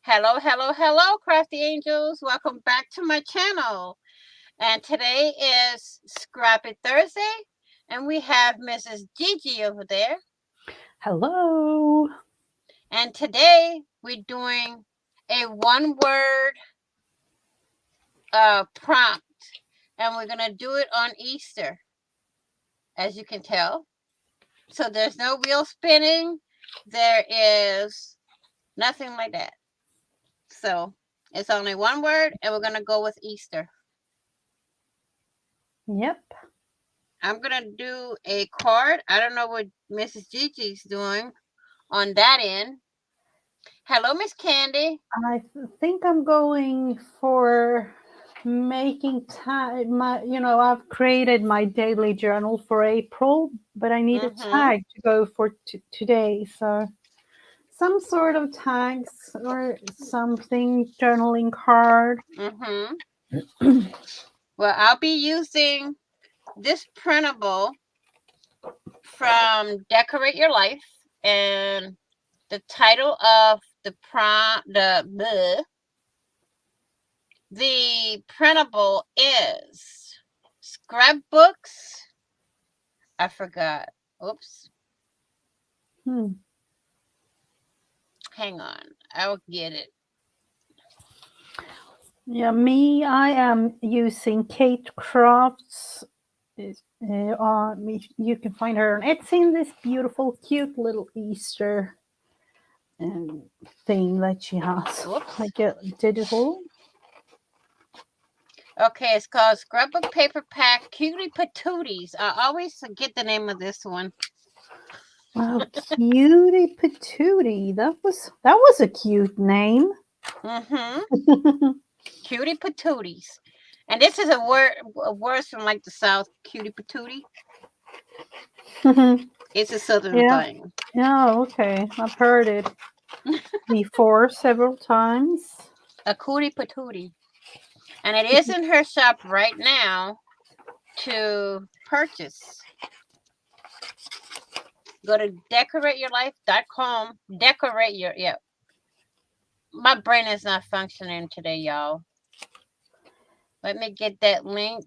Hello, hello, hello, crafty angels. Welcome back to my channel. And today is Scrappy Thursday, and we have Mrs. Gigi over there. Hello. And today we're doing a one-word prompt, and we're gonna do it on Easter, as you can tell. So there's no wheel spinning. There is nothing like that. So it's only one word, and we're gonna go with Easter. Yep. I'm gonna do a card. I don't know what Mrs. Gigi's doing on that end. Hello, Miss Candy. I think I'm going for making time. I've created my daily journal for April, but I need a Mm-hmm. tag to go for today. So some sort of tags or something journaling card. Mm-hmm. Well, I'll be using this printable from Decorate Your Life, and the title of the printable is Scrapbooks. I forgot. Oops. Hmm. Hang on. I'll get it. Yeah, me. I am using Kate Crafts. You can find her on Etsy in this beautiful, cute little Easter thing that she has, Whoops. like a digital. Okay, it's called Scrapbook Paper Pack Cutie Patooties. I always forget the name of this one. Oh, cutie patootie. That was a cute name. Mm-hmm. Cutie Patooties. And this is a word from like the South, cutie patootie. It's a southern Yeah. thing. Yeah. Okay. I've heard it before several times. A cutie patootie. And it is in her shop right now to purchase. Go to decorateyourlife.com. Yeah. My brain is not functioning today, y'all. Let me get that link.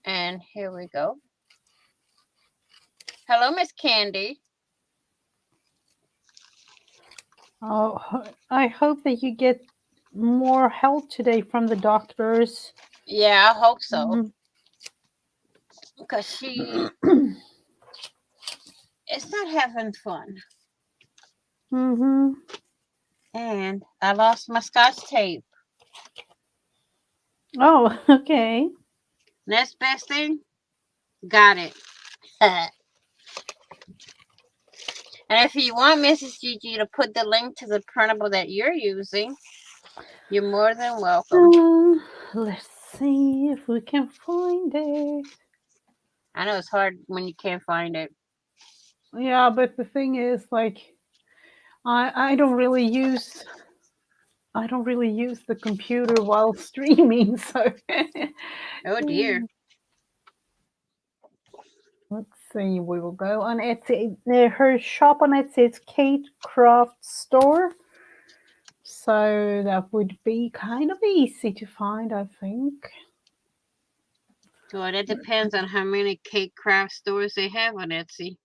And here we go. Hello, Miss Candy. Oh, I hope that you get more help today from the doctors. Yeah, I hope so. Mhm. Because she is not having fun. Mm-hmm. And I lost my scotch tape. Oh, okay. Next best thing, got it. And if you want Mrs. Gigi to put the link to the printable that you're using, you're more than welcome. Let's see if we can find it. I know it's hard when you can't find it. Yeah, but the thing is, like, I don't really use the computer while streaming, so Oh dear. let's see. We will go on Etsy. Her shop on Etsy is Kate Craft Store, so that would be kind of easy to find, I think. Well, that depends on how many cake craft stores they have on Etsy.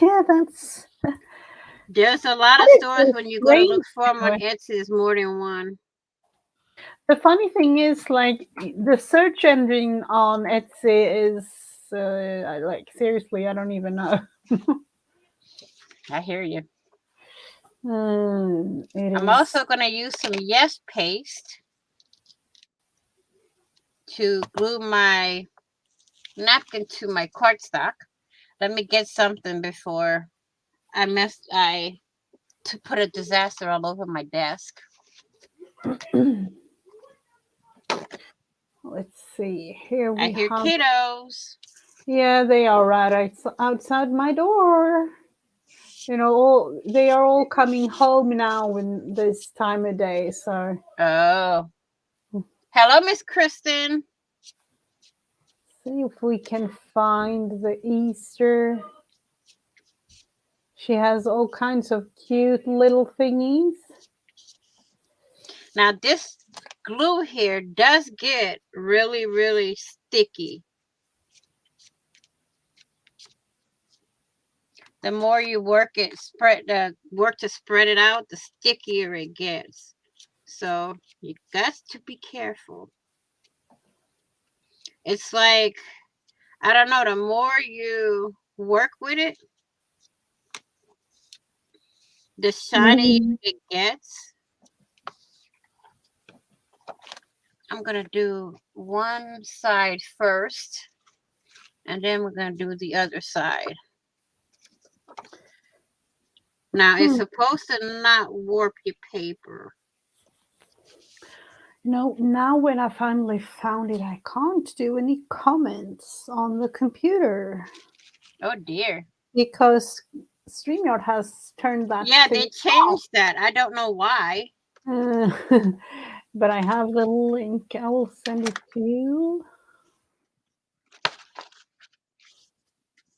Yeah, There's a lot that of is stores so when you go to strange. look for them on Anyway. Etsy, there's more than one. The funny thing is, like, the search engine on Etsy is like, seriously, I don't even know. I hear you. It I'm is. also going to use some Yes paste to glue my napkin to my cardstock. Let me get something before I to put a disaster all over my desk. Let's see. Here I we hear have. kiddos. Yeah, they are right outside my door. They are all coming home now in this time of day. So Oh, hello, Miss Kristen. see if we can find the Easter She has all kinds of cute little thingies. Now this glue here does get really, really sticky. The more you work to spread it out, the stickier it gets. So you got to be careful. It's like, I don't know, the more you work with it, the shinier it gets. I'm going to do one side first, and then we're going to do the other side. Now, it's supposed to not warp your paper. No, now when I finally found it, I can't do any comments on the computer. Oh, dear. Because StreamYard has turned that Yeah, thing they changed that. I don't know why. But I have the link. I will send it to you.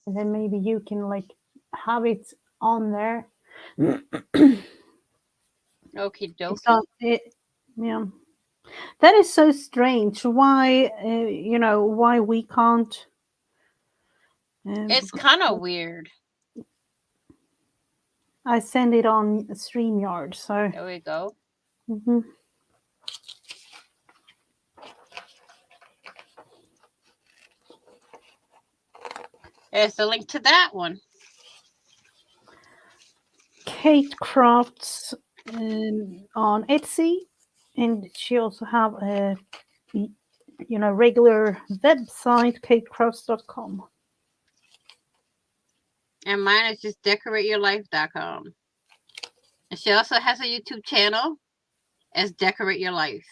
And then maybe you can like have it on there. Okie It's dokie. on it. Yeah. That is so strange. Why, why we can't. It's kind of weird. I send it on StreamYard. So. There we go. Mhm. There's the link to that one. Kate Crafts on Etsy, and she also have a regular website, katecrafts.com. And mine is just decorateyourlife.com. And she also has a YouTube channel as Decorate Your Life.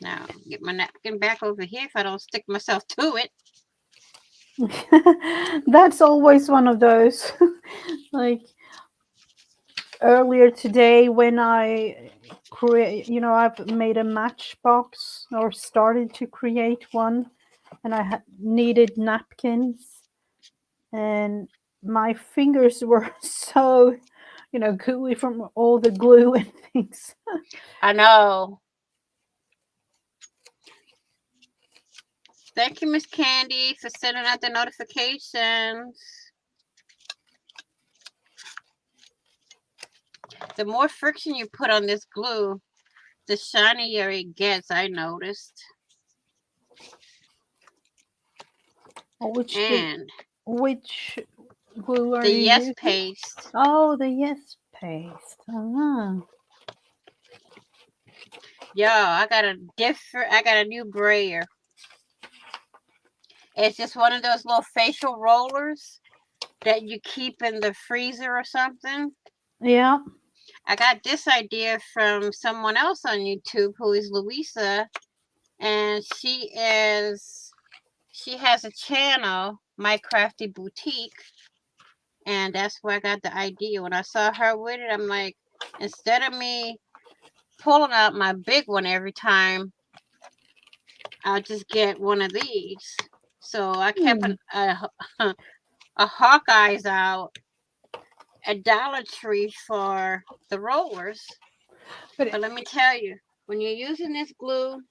Now, get my napkin back over here if I don't stick myself to it. That's always one of those. Like earlier today when I I've made a matchbox or started to create one, and I needed napkins, and my fingers were so gooey from all the glue and things. I know. Thank you, Miss Candy, for sending out the notifications. The more friction you put on this glue, the shinier it gets, I noticed. Which glue are the you Yes using? paste. Oh, the Yes paste. Yo, I got a new brayer. It's just one of those little facial rollers that you keep in the freezer or something. Yeah. I got this idea from someone else on YouTube who is Louisa, and she has a channel, My Crafty Boutique, and that's where I got the idea. When I saw her with it, I'm like, instead of me pulling out my big one every time, I'll just get one of these. So I kept a Hawkeye's out at Dollar Tree for the rollers. But let me tell you, when you're using this glue,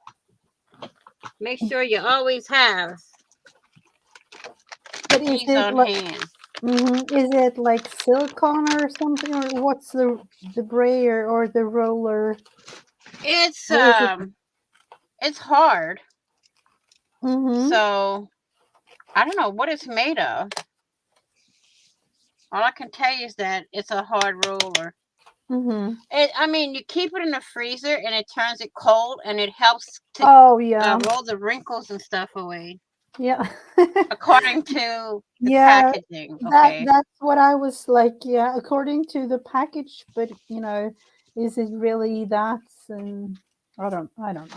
make sure you always have these on hand. Is it like silicone or something, or what's the brayer or the roller? It's hard. So I don't know what it's made of. All I can tell you is that it's a hard roller. I mean, you keep it in the freezer and it turns it cold, and it helps to roll the wrinkles and stuff away. Yeah. According to the packaging. Okay. That's what I was like. Yeah, according to the package, but is it really that? And I don't know.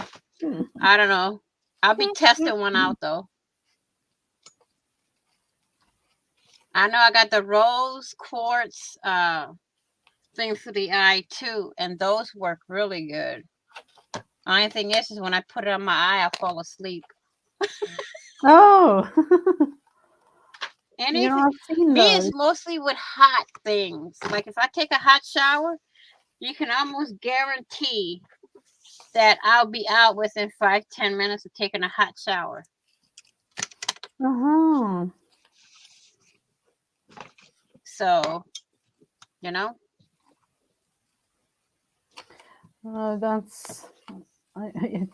I don't know. I'll be testing one out though. I know I got the rose quartz thing for the eye too, and those work really good. Only thing is when I put it on my eye, I fall asleep. Oh. You know, Anything. I've seen Me is those. mostly with hot things. Like if I take a hot shower, you can almost guarantee that I'll be out within 5-10 minutes of taking a hot shower. Uh-huh. So, you know, That's I,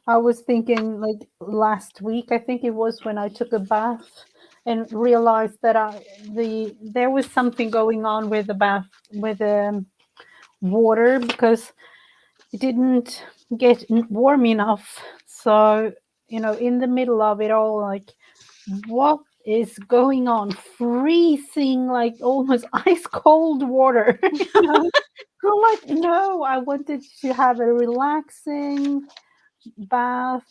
I was thinking like last week, I think it was when I took a bath and realized that there was something going on with the bath with the water because it didn't get warm enough. So, in the middle of it all, like, what is going on? Freezing, like almost ice cold water. I'm like, no, I wanted to have a relaxing bath,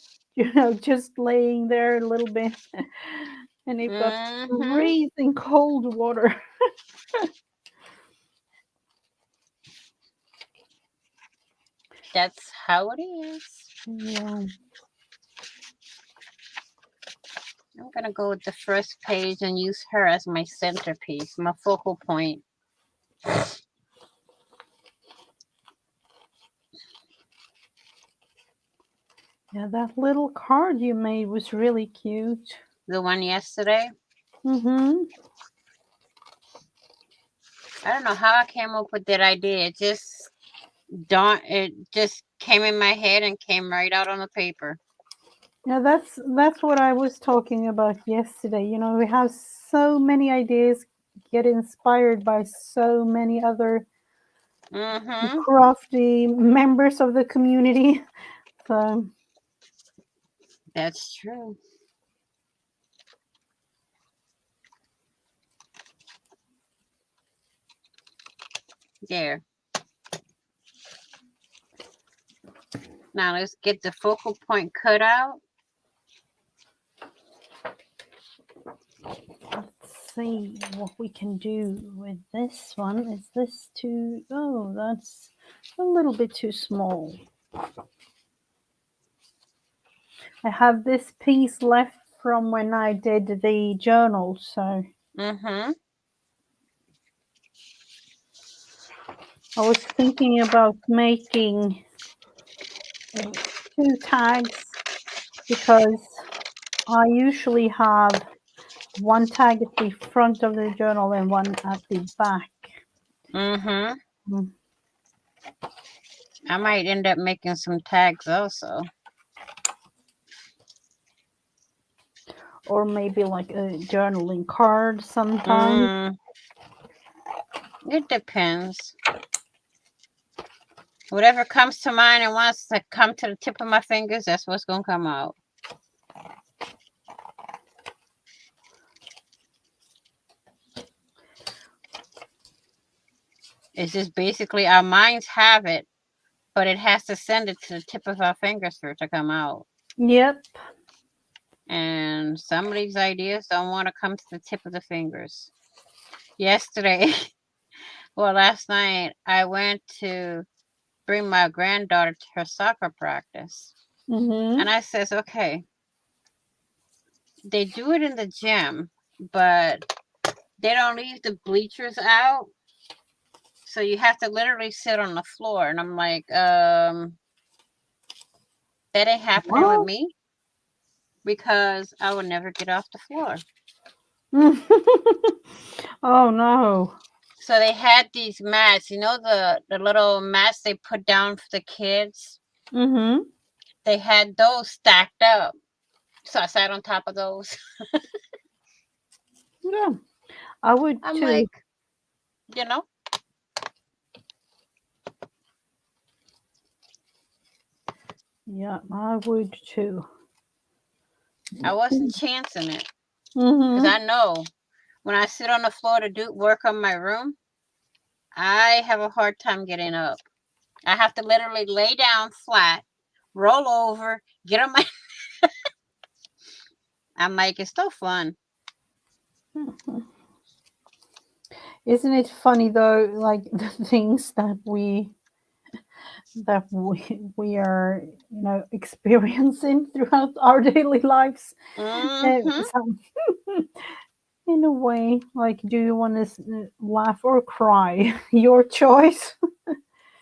just laying there a little bit. And it got hmm freezing cold water. that's how it is. Yeah. I'm gonna go with the first page and use her as my centerpiece, my focal point. Yeah, that little card you made was really cute. The one yesterday. Mm-hmm. I don't know how I came up with that idea. It just came in my head and came right out on the paper. Yeah, that's what I was talking about yesterday. We have so many ideas, get inspired by so many other Mm-hmm. crafty members of the community. So That's true. There. Now let's get the focal point cut out. let's see what we can do with this one. Is this too? Oh, that's a little bit too small. I have this piece left from when I did the journal, so Mm-hmm. I was thinking about making two tags because I usually have one tag at the front of the journal and one at the back. Mm-hmm. Mm. I might end up making some tags also. Or maybe like a journaling card sometime. Mm, it depends. Whatever comes to mind and wants to come to the tip of my fingers, that's what's gonna come out. It's just basically our minds have it, but it has to send it to the tip of our fingers for it to come out. Yep. And some of these ideas don't want to come to the tip of the fingers. Yesterday, well, last night, I went to bring my granddaughter to her soccer practice. Mm-hmm. And I says, okay, they do it in the gym, but they don't leave the bleachers out. So you have to literally sit on the floor. And I'm like, that ain't happening with What? me because I would never get off the floor. Oh no. So they had these mats, the little mats they put down for the kids. Mm-hmm. They had those stacked up. So I sat on top of those. Yeah. I would I'm too. like, you know, Yeah, I would too. I wasn't chancing it because Mm-hmm. I know when I sit on the floor to do work on my room, I have a hard time getting up. I have to literally lay down flat, roll over, get on my. I'm like, it's so fun. Isn't it funny though, like the things that we are, experiencing throughout our daily lives? Mm-hmm. Some In a way, like, do you want to laugh or cry? Your choice.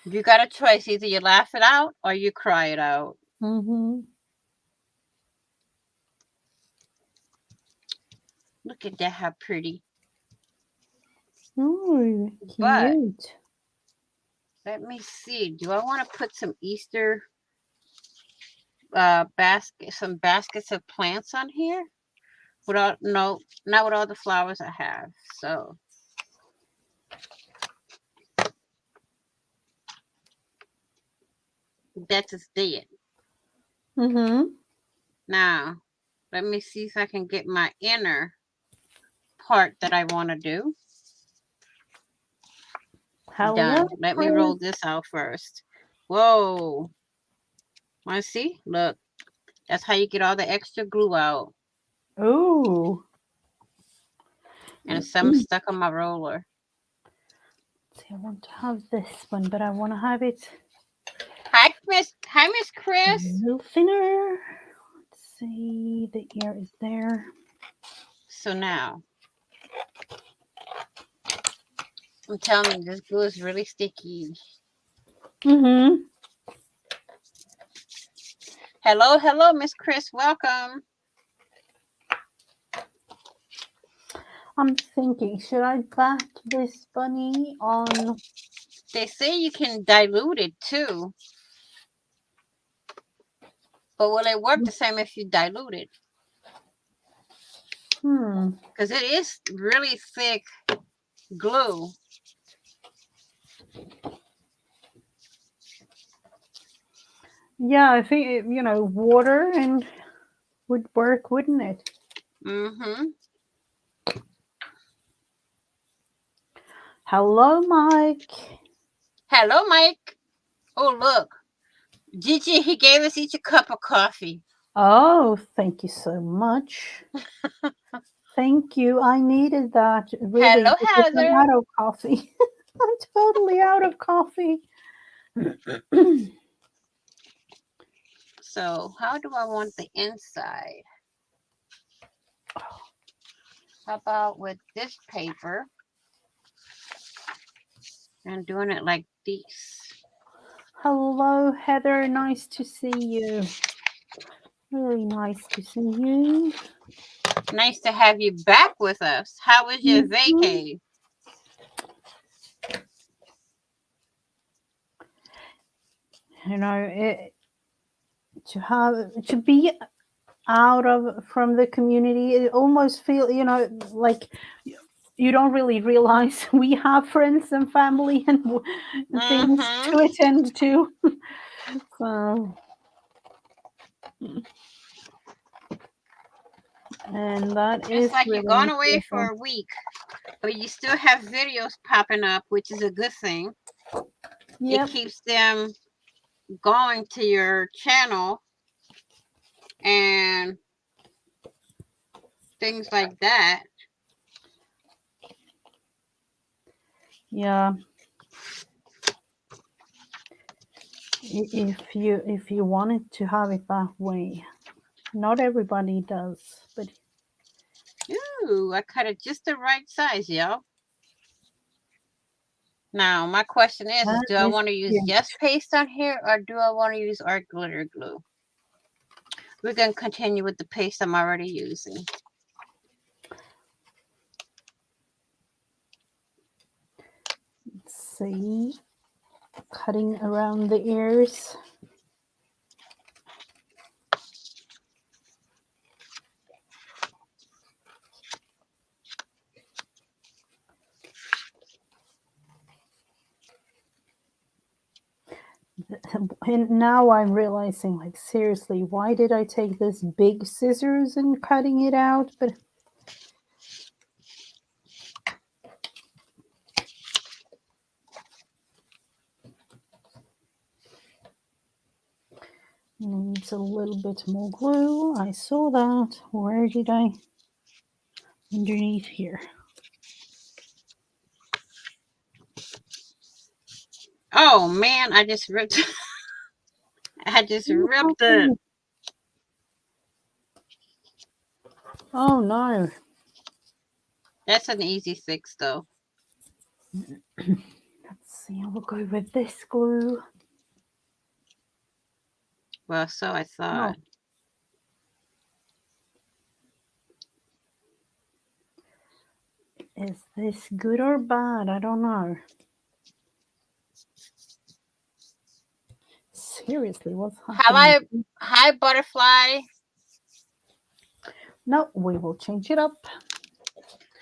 You got a choice. Either you laugh it out or you cry it out. Mm-hmm. Look at that, how pretty. Oh, But cute. let me see. Do I want to put some Easter some baskets of plants on here? Without no, not with all the flowers I have. So that's just dead. Mm-hmm. Now, let me see if I can get my inner part that I want to do Hello, done. Let me Chris. roll this out first. Whoa. Want to see? Look. That's how you get all the extra glue out. Oh. And some stuck on my roller. See, I want to have this one, but I want to have it Hi, Miss a Chris. little thinner. Let's see, the ear is there. So now, I'm telling you, this glue is really sticky. Mm-hmm. Hello, Miss Chris. Welcome. I'm thinking, should I back this bunny on? They say you can dilute it too. But will it work the same if you dilute it? Because it is really thick glue. Yeah, I think, water and would work, wouldn't it? Mm-hmm. Hello, Mike. Hello, Mike. Oh, look. Gigi, he gave us each a cup of coffee. Oh, thank you so much. Thank you. I needed that really Hello, because I'm Heather. out of coffee. I'm totally out of coffee. So, how do I want the inside? How about with this paper and doing it like this? Hello, Heather. Nice to see you. Really nice to see you. Nice to have you back with us. How was your Mhm. vacay? To be out of from the community, it almost feel like you don't really realize we have friends and family and things Mm-hmm. to attend to. So, and that It's is like you're really gone away for important. a week, but you still have videos popping up, which is a good thing. It Yep. keeps them going to your channel and things like that. Yeah. If you wanted to have it that way, not everybody does, but Ooh, I cut it just the right size, yo. Now, my question is that do I is want to use cute. Yes Paste on here or do I want to use art glitter glue? We're going to continue with the paste I'm already using. Let's see, cutting around the ears. And now I'm realizing, like, seriously, why did I take this big scissors and cutting it out? But needs a little bit more glue. I saw that. Where did I? Underneath here. Oh man, I just ripped it. Oh no. That's an easy fix, though. Let's see, I will go with this glue. Well, so I thought. Oh, is this good or bad? I don't know. Seriously, what's happening? Hi, butterfly. No, we will change it up.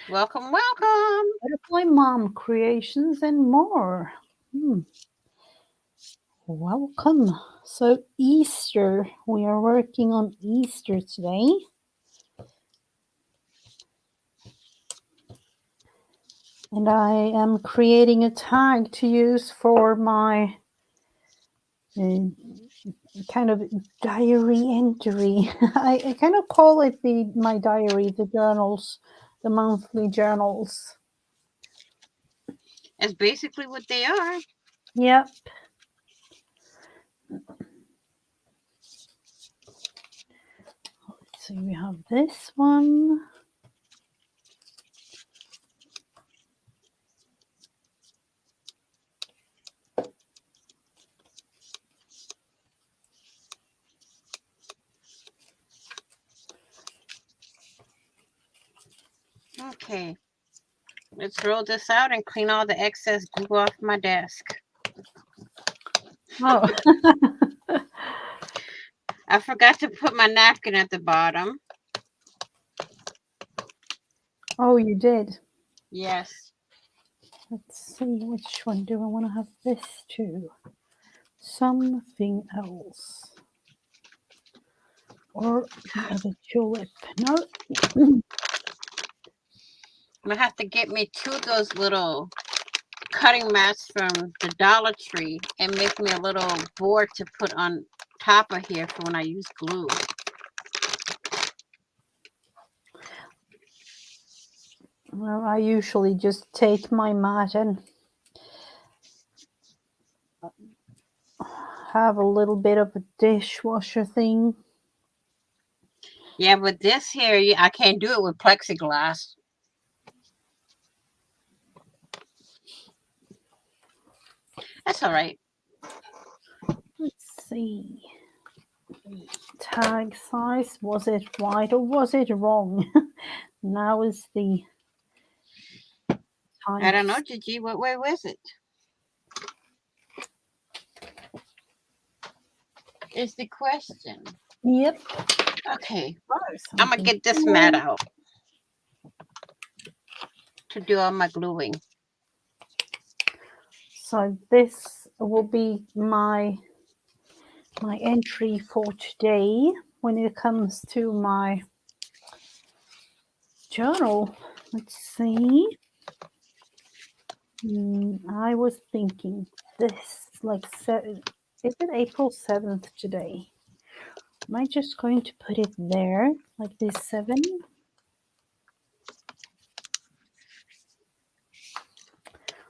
Welcome, welcome. Butterfly Mom Creations and more. Welcome. So Easter, we are working on Easter today. And I am creating a tag to use for my kind of diary entry. I kind of call it my diary, the journals, the monthly journals. That's basically what they are. Yep. So we have this one. Okay. Let's roll this out and clean all the excess glue off my desk. Oh. I forgot to put my napkin at the bottom. Oh, you did? Yes. Let's see, which one do I want to have this to? Something else. Or the other tulip. No. I'm going to have to get me two of those little cutting mats from the Dollar Tree and make me a little board to put on top of here for when I use glue. Well, I usually just take my mat and have a little bit of a dishwasher thing. Yeah, but this here, I can't do it with plexiglass. That's all right. Let's see. Tag size, was it right or was it wrong? Now is the time. I don't know, Gigi. What way was it? Is the question. Yep. Okay. Oh, I'm going to get this mat out to do all my gluing. So this will be my entry for today when it comes to my journal. Let's see. I was thinking this, like, is it April 7th today? Am I just going to put it there, like this 7?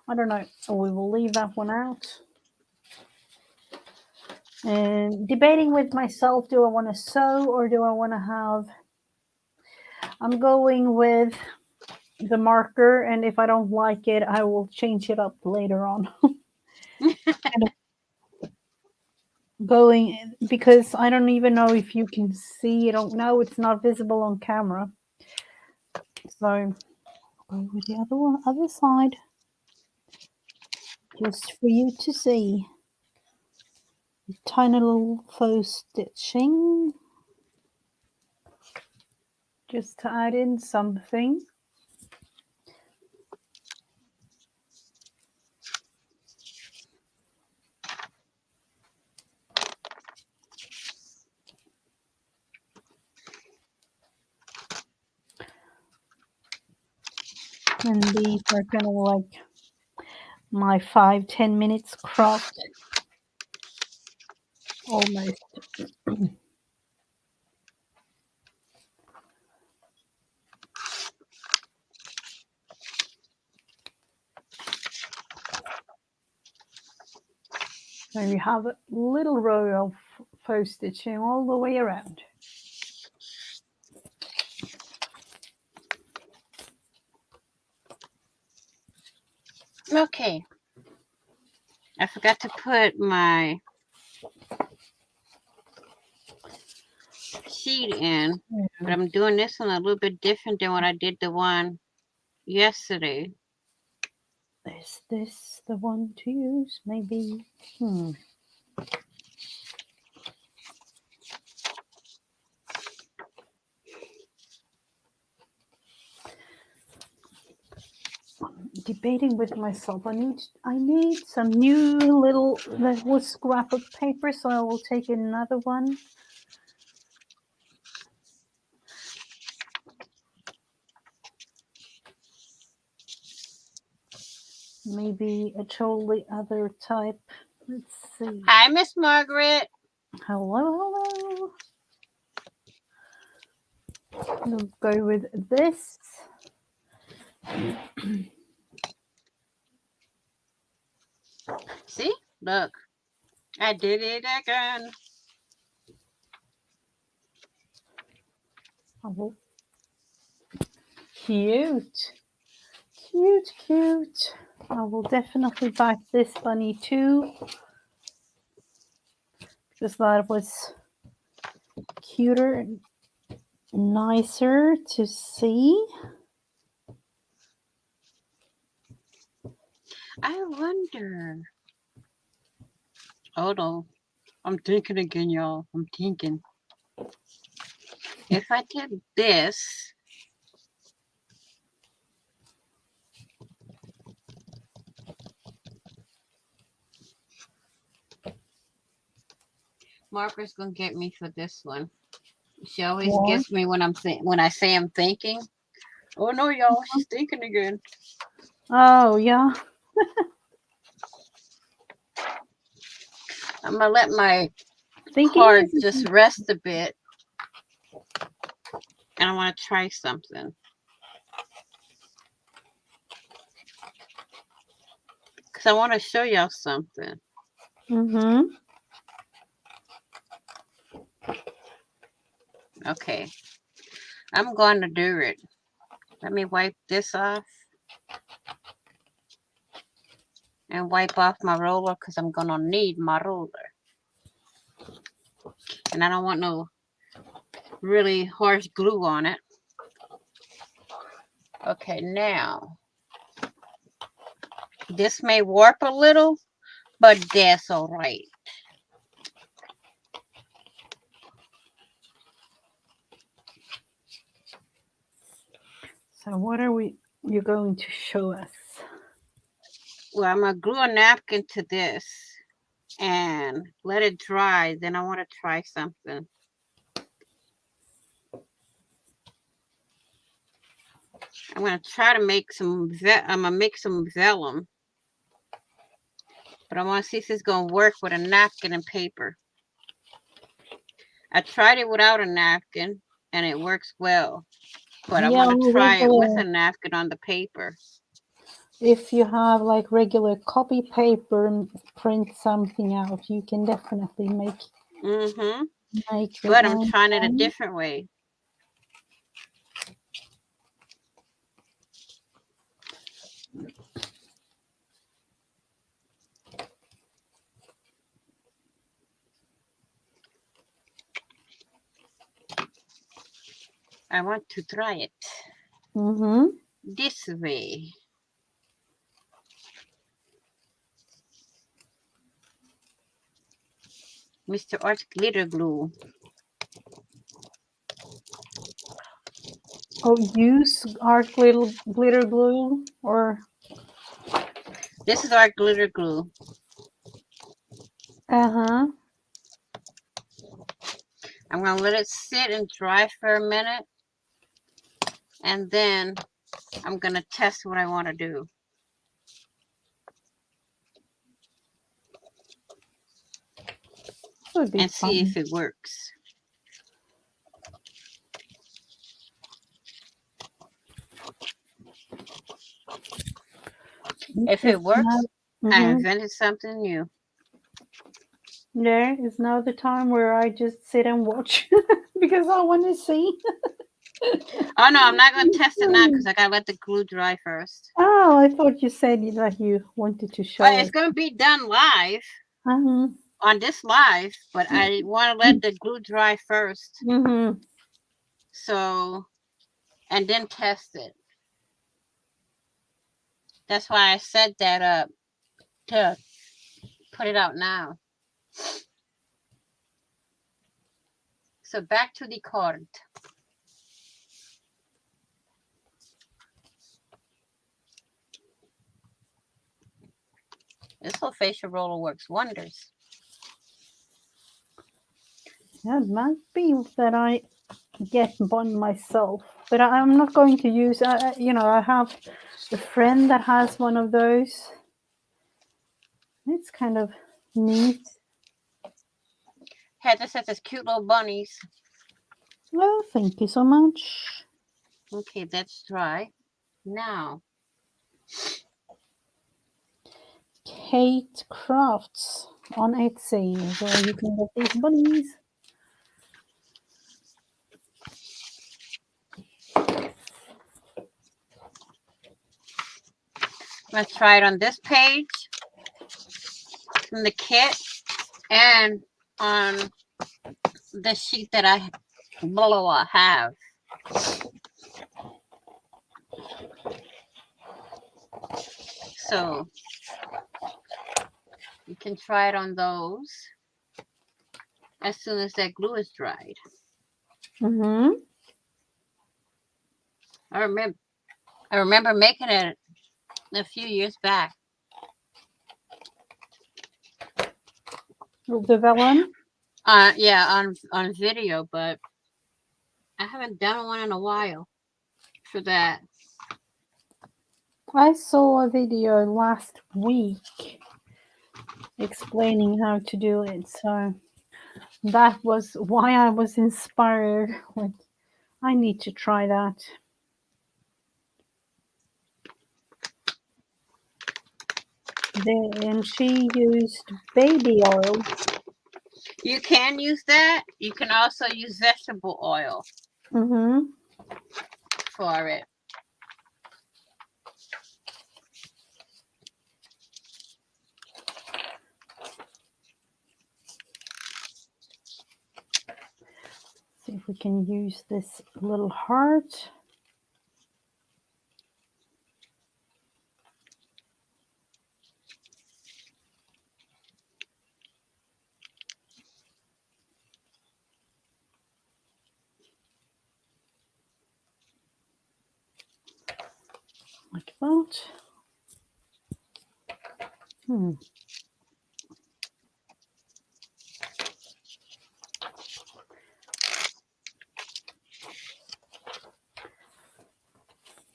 I don't know. So we will leave that one out. And debating with myself, do I want to sew or do I want to have... I'm going with the marker, and if I don't like it, I will change it up later on. Going, because I don't even know if you can see. I don't know. It's not visible on camera. So I'll go with the other side, just for you to see. Tiny little faux stitching, just to add in something. And these are kind of like my 5-10 minutes craft, almost. So you have a little row of faux stitching all the way around. Okay. I forgot to put my sheet in, but I'm doing this one a little bit different than what I did the one yesterday. Is this the one to use? Maybe. Debating with myself. I need some new little that was scrapbook paper, so I will take another one. Maybe a totally other type. Let's see. Hi, Miss Margaret. Hello. We'll go with this. See? Look. I did it again. Oh, cute. Cute. I will definitely buy this bunny too, because that was cuter and nicer to see. I wonder. Hold on. I'm thinking again, y'all. I'm thinking. If I did this, Margaret's gonna get me for this one. She always What? gets me when I say I'm thinking. Oh no, y'all, she's thinking again. Oh, yeah. I'm gonna let my Thinking card is just rest a bit, and I want to try something. Because I want to show y'all something. Okay. I'm going to do it. Let me wipe this off. And wipe off my roller because I'm going to need my roller. And I don't want no really harsh glue on it. Okay, now. This may warp a little, but that's all right. So what are you're going to show us? Well, I'm going to glue a napkin to this and let it dry. Then I want to try something. I'm going to try to make some, I'm going to make some vellum. But I want to see if it's going to work with a napkin and paper. I tried it without a napkin and it works well. But I want to try it with a napkin on the paper. If you have like regular copy paper and print something out, you can definitely make But I'm trying it a different way. I want to try it this way. Mr. Art Glitter Glue. Oh, use art glitter glue or? This is Art Glitter Glue. I'm going to let it sit and dry for a minute. And then I'm going to test what I want to do. And see if it works. If it works, I invented something new. There is now the time where I just sit and watch because I want to see. Oh no, I'm not gonna test it now because I gotta let the glue dry first. Oh, I thought you said that you wanted to show It's it. gonna be done live Mm-hmm. on this live, but I want to let the glue dry first. Mm-hmm. So, and then test it. That's why I set that up to put it out now. So back to the card. This whole facial roller works wonders. Yeah, it might be that I get one myself, but I'm not going to use. I have a friend that has one of those. It's kind of neat. Had this at this cute little bunnies. Well, thank you so much. Okay, that's dry. Now, Kate Crafts on Etsy, where you can get these bunnies. let's try it on this page from the kit and on the sheet that I have. So you can try it on those as soon as that glue is dried. Mm-hmm. I remember making it a few years back. The vellum. Yeah, on video, but I haven't done one in a while for that. I saw a video last week explaining how to do it, so that was why I was inspired. Like, I need to try that. And she used baby oil. You can use that. You can also use vegetable oil Mm-hmm. for it. See if we can use this little heart. Like that.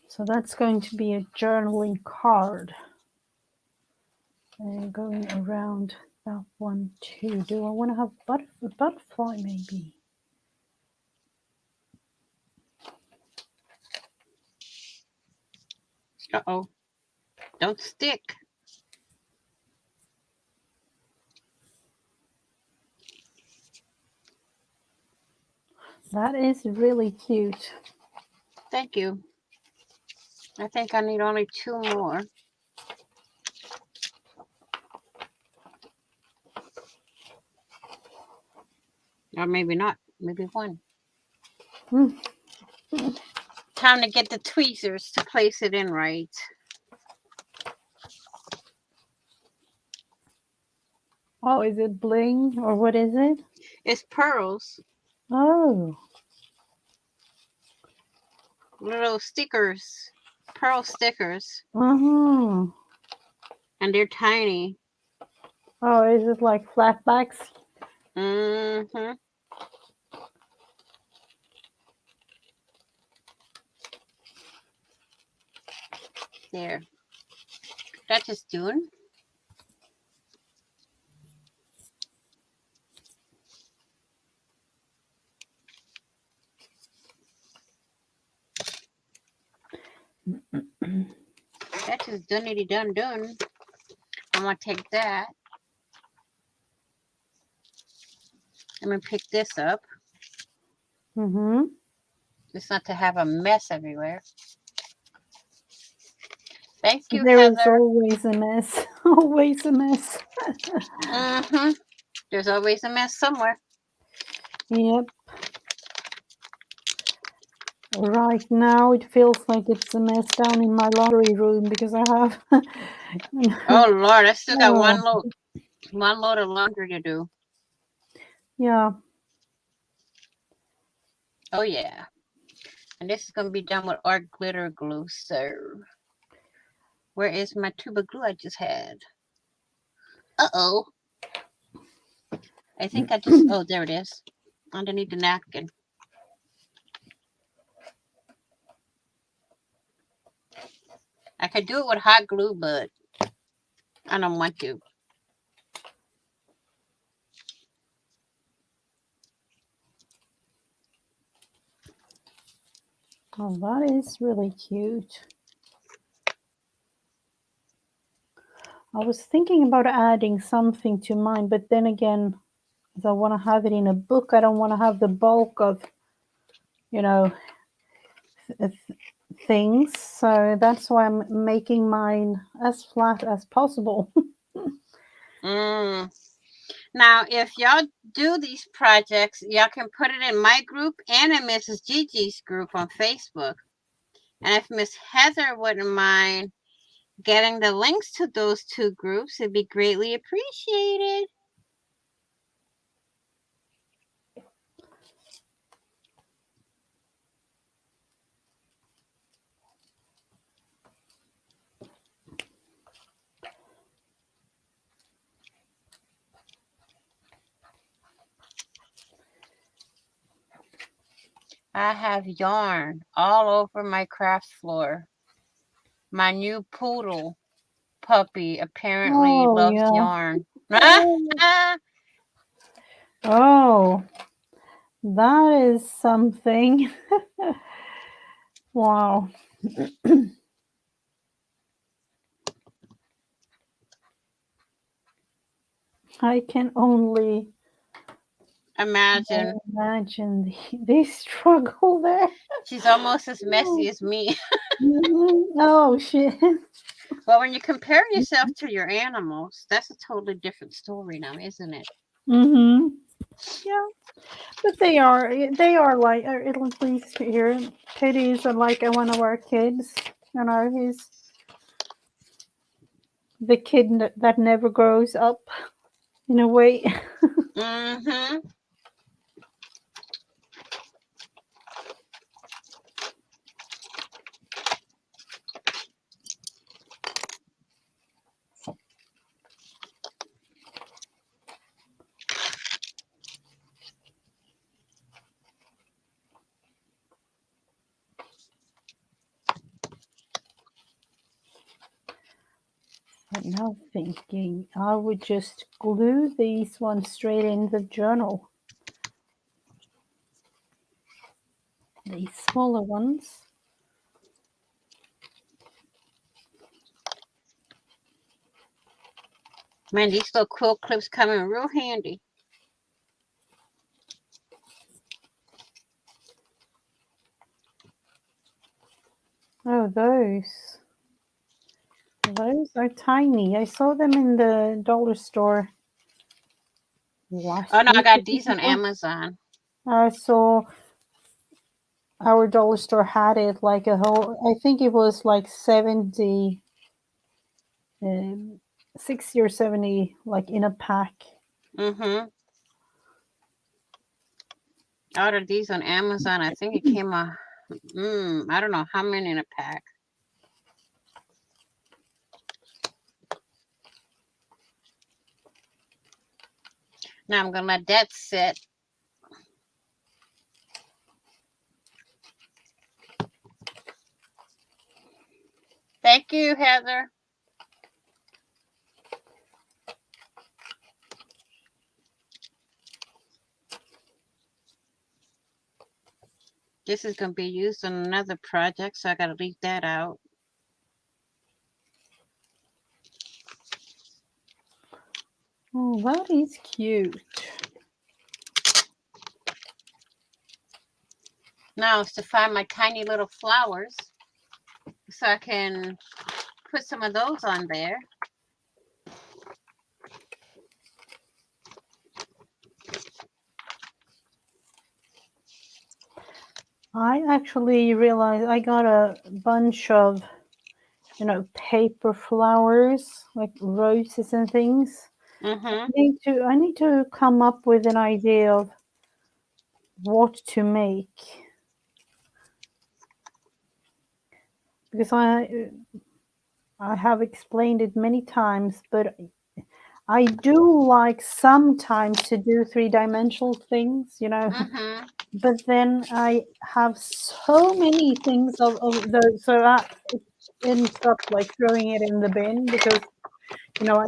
So that's going to be a journaling card. And going around that one too. Do I want to have a butterfly maybe? Uh-oh. Don't stick. That is really cute. Thank you. I think I need only 2 more. Or maybe not. Maybe 1. Time to get the tweezers to place it in right. Oh, is it bling or what is it? It's pearls. Oh. Little stickers. Pearl stickers. Uh-huh. And they're tiny. Oh, is it like flatbacks? Mm-hmm. There. That just doing. That just done. I'm gonna take that. I'm gonna pick this up. Mm-hmm. Just not to have a mess everywhere. Thank you, There is Heather. always a mess. Always a mess. Mm-hmm. There's always a mess somewhere. Yep. Right now it feels like it's a mess down in my laundry room because I have Oh Lord, I still got oh, one load of laundry to do. yeah. Oh yeah. And this is gonna be done with art glitter glue, so where is my tube of glue I just had? Uh-oh. I think I just oh there it is. Underneath the napkin. I could do it with hot glue, but I don't want to. Oh, that is really cute. I was thinking about adding something to mine, but then again, if I want to have it in a book, I don't want to have the bulk of, you know, things. So that's why I'm making mine as flat as possible. Mm. Now, if y'all do these projects, y'all can put it in my group and in Mrs. Gigi's group on Facebook. And if Miss Heather wouldn't mind getting the links to those two groups, it'd be greatly appreciated. I have yarn all over my craft floor. My new poodle puppy apparently Oh, loves yeah. yarn. Oh, that is something. Wow. I can only Imagine. imagine the struggle there. She's almost as messy as me. Oh, shit. Well, when you compare yourself to your animals, that's a totally different story now, isn't it? Mm-hmm. Yeah, but they are like, at least here, Teddy is like one of our kids. You know, he's the kid that never grows up in a way. Mm-hmm. But now thinking, I would just glue these ones straight in the journal. These smaller ones. Man, these little quilt clips come in real handy. Oh, those. Those are tiny. I saw them in the dollar store last Oh no, I week. got these on Amazon. I saw our dollar store had it like a whole, I think it was like 70, 60 or 70, like in a pack. Mm-hmm. I ordered these on Amazon. I think it came I don't know how many in a pack. Now I'm gonna let that sit. Thank you, Heather. This is gonna be used on another project, so I gotta leave that out. Oh, that is cute. Now is to find my tiny little flowers so I can put some of those on there. I actually realized I got a bunch of, paper flowers, like roses and things. Mm-hmm. I need to come up with an idea of what to make, because I have explained it many times, but I do like sometimes to do three-dimensional things, Mm-hmm. but then I have so many things of those, so I ends up like throwing it in the bin because I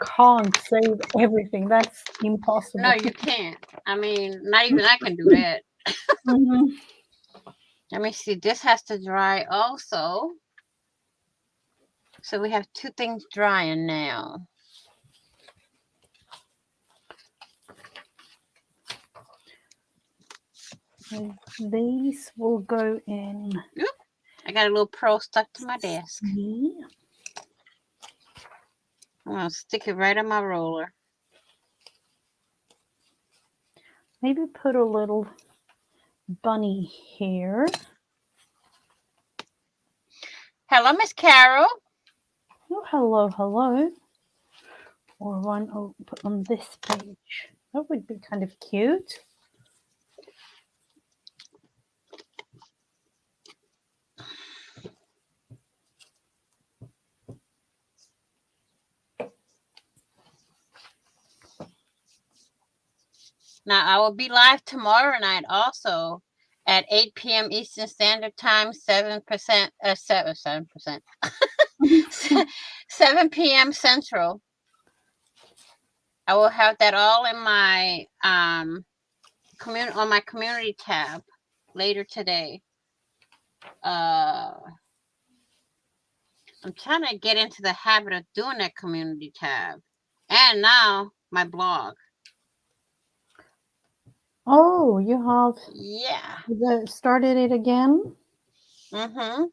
can't save everything. That's No, impossible. you can't. I mean, not even I can do that. Mhm. Let me see. This has to dry also. So we have two things drying now. So these will go in. Oop, I got a little pearl stuck to my desk. See? I'm going to stick it right on my roller. Maybe put a little bunny here. Hello, Miss Carol. Oh, hello, hello. Or one put on this page. That would be kind of cute. Now, I will be live tomorrow night also at 8 p.m. Eastern Standard Time, 7%, 7%, 7 p.m. Central. I will have that all in my on my community tab later today. I'm trying to get into the habit of doing that community tab, and now my blog. Oh, you have Yeah. started it again? Mm-hmm.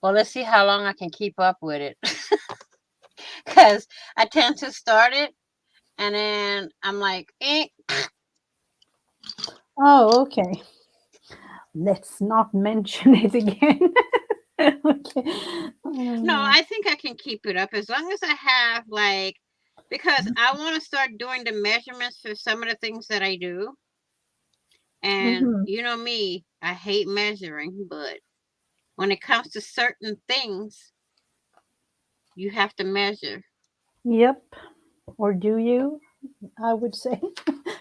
Well, let's see how long I can keep up with it. Because I tend to start it and then I'm like, eh. Oh, okay. Let's not mention it again. Okay. No, I think I can keep it up as long as I have because I want to start doing the measurements for some of the things that I do. And Mhm. you know me, I hate measuring, but when it comes to certain things, you have to measure. Yep. Or do you? I would say,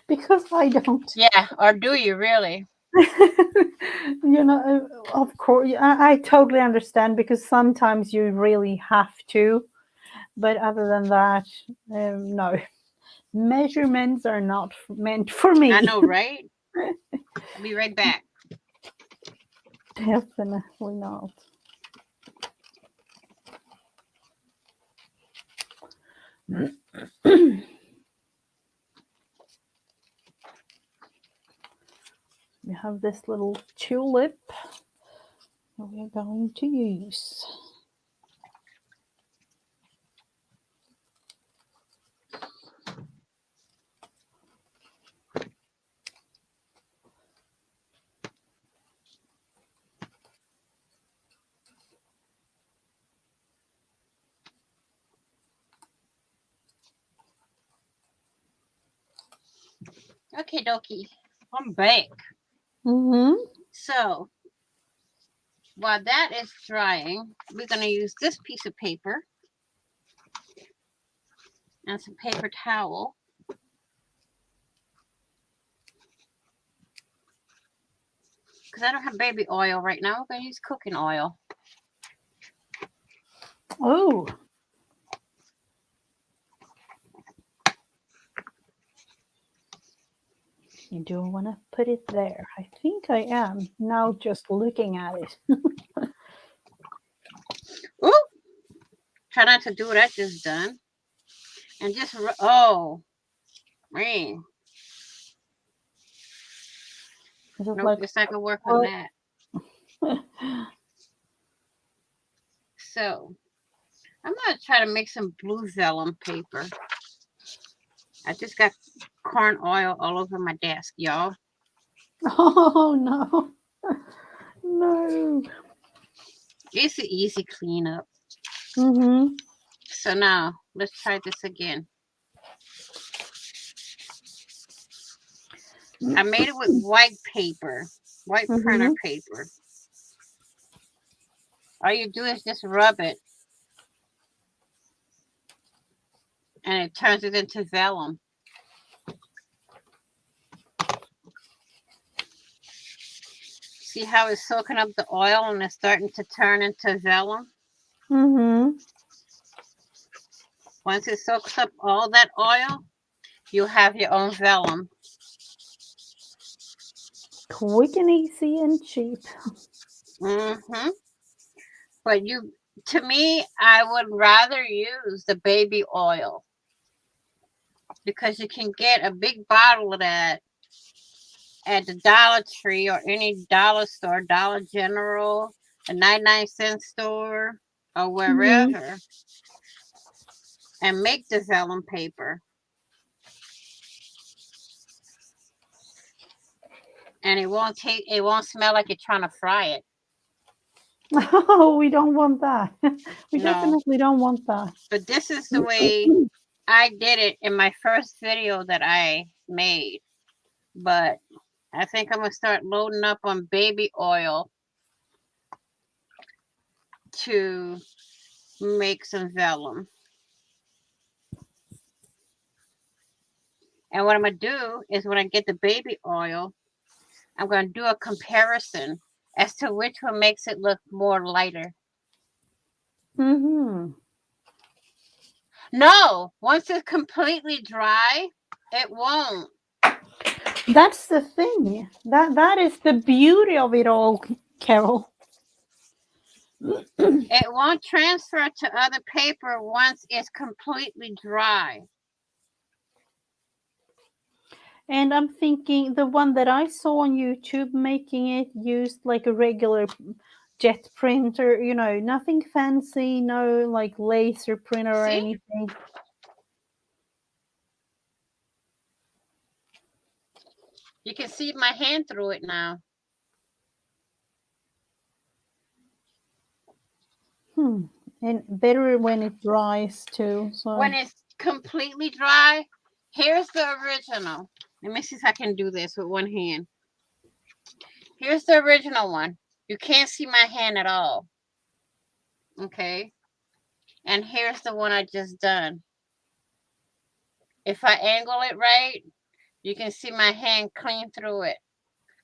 because I don't. Yeah, or do you really? Of course, I totally understand because sometimes you really have to. But other than that, no. Measurements are not meant for me. I know, right? I'll be right back. Definitely not. We have this little tulip that we're going to use. Okay, dokie. I'm back. Mm-hmm. So while that is drying, we're going to use this piece of paper and some paper towel. Because I don't have baby oil right now. I'm going to use cooking oil. Oh. You do want to put it there. I think I am now just looking at it. Ooh! Try not to do what I just done. And just, oh, man. Just Nope, like, it's not gonna work on well, that. So I'm gonna try to make some blue vellum paper. I just got corn oil all over my desk, y'all. oh no, no. It's an easy cleanup. Mm-hmm. So now let's try this again. I made it with white paper, white printer Mm-hmm. paper. All you do is just rub it and it turns it into vellum. See how it's soaking up the oil and it's starting to turn into vellum? Mm-hmm. Once it soaks up all that oil, you have your own vellum. Quick and easy and cheap. Mm-hmm. But to me, I would rather use the baby oil because you can get a big bottle of that at the Dollar Tree or any dollar store, Dollar General, a 99-cent store, or Mm-hmm. wherever, and make the vellum paper. And it won't smell like you're trying to fry it. Oh, we don't want that. We No. definitely don't want that. But this is the way I did it in my first video that I made. But I think I'm going to start loading up on baby oil to make some vellum. And what I'm going to do is when I get the baby oil, I'm going to do a comparison as to which one makes it look more lighter. Mm-hmm. No, once it's completely dry, it won't. That's the thing. That is the beauty of it all, Carol. It won't transfer to other paper once it's completely dry. And I'm thinking the one that I saw on YouTube making it used like a regular jet printer, nothing fancy, no like laser printer or See? anything. You can see my hand through it now. And better when it dries too. So When it's completely dry, here's the original. Let me see if I can do this with one hand. Here's the original one. You can't see my hand at all. Okay? And here's the one I just done. If I angle it right, you can see my hand clean through it.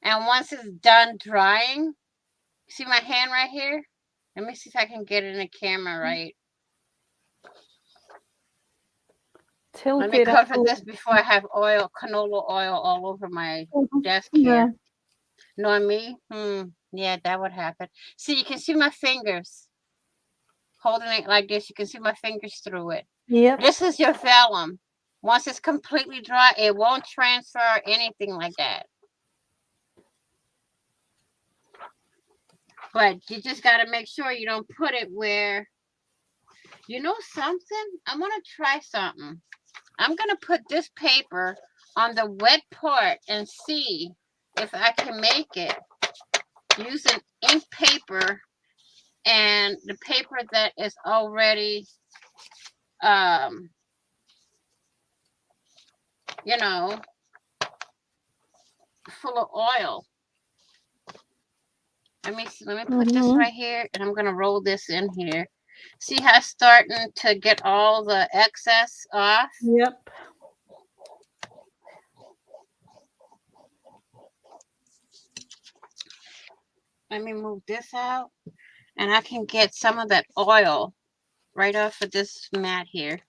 And once it's done drying, see my hand right here? Let me see if I can get it in the camera right. Let tilt me it up. cover this before I have canola oil all over my desk Yeah. here. Know me? Yeah, that would happen. See, you can see my fingers. Holding it like this, you can see my fingers through it. Yep. This is your vellum. Once it's completely dry, it won't transfer anything like that. But you just got to make sure you don't put it where, you know something? I'm going to try something. I'm going to put this paper on the wet part and see if I can make it using ink paper and the paper that is already, you know, full of oil. Let me put this right here, and I'm gonna roll this in here. See how it's starting to get all the excess off? Yep. Let me move this out, and I can get some of that oil right off of this mat here.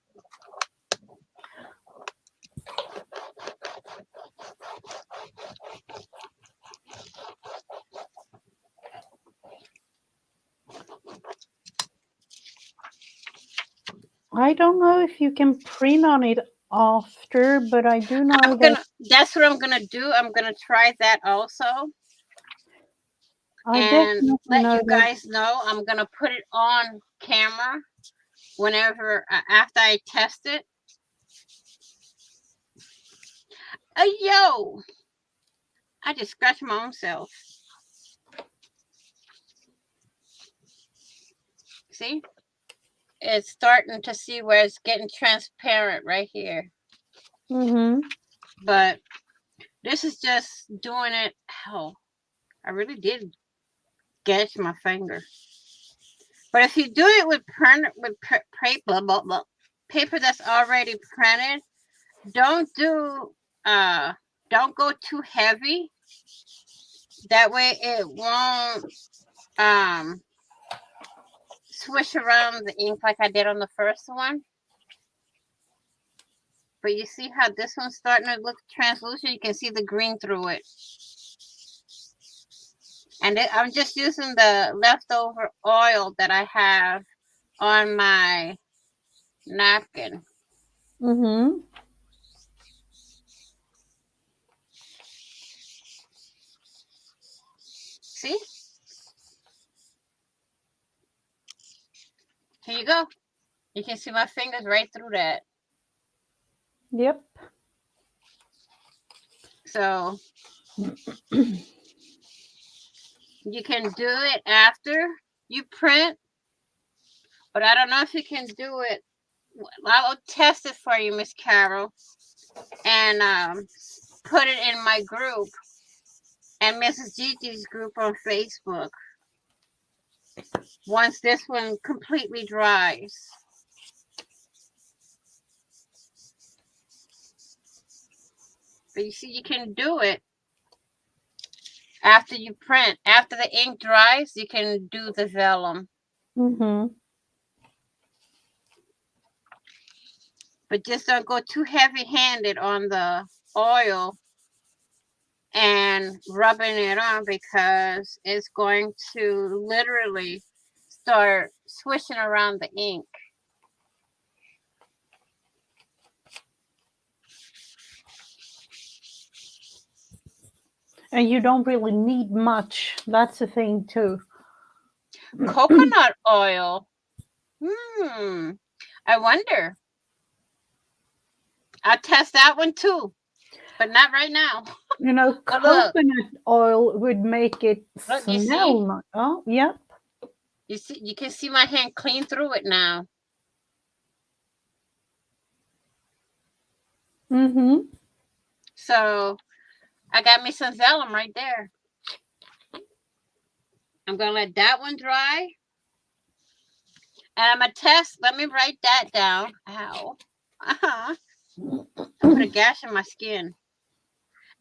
I don't know if you can print on it after, but I do know that that's what I'm gonna do. I'm gonna try that also, I and definitely let know you that. guys know. I'm gonna put it on camera whenever after I test it. Yo, I just scratched my own self. See, it's starting to see where it's getting transparent right here. Mm-hmm. But this is just doing it. Oh, I really did sketch my finger. But if you do it with paper that's already printed, don't do don't go too heavy. That way it won't swish around the ink like I did on the first one. But you see how this one's starting to look translucent? You can see the green through it. And I'm just using the leftover oil that I have on my napkin. Mm-hmm. See? Here you go. You can see my fingers right through that. Yep. So you can do it after you print, but I don't know if you can do it. I'll test it for you, Miss Carol, and put it in my group and Mrs. Gigi's group on Facebook once this one completely dries. But you see, you can do it after you print. After the ink dries, you can do the vellum. Mm-hmm. But just don't go too heavy-handed on the oil and rubbing it on, because it's going to literally start swishing around the ink. And you don't really need much. That's the thing too. Coconut oil. I wonder. I'll test that one too, but not right now. You know, Oh, look, coconut oil would make it look, you smell see? nice. Oh, yep. You see, you can see my hand clean through it now. Mm-hmm. So I got me some vellum right there. I'm gonna let that one dry. And I'm gonna test. Let me write that down. Ow. I put a gash in my skin.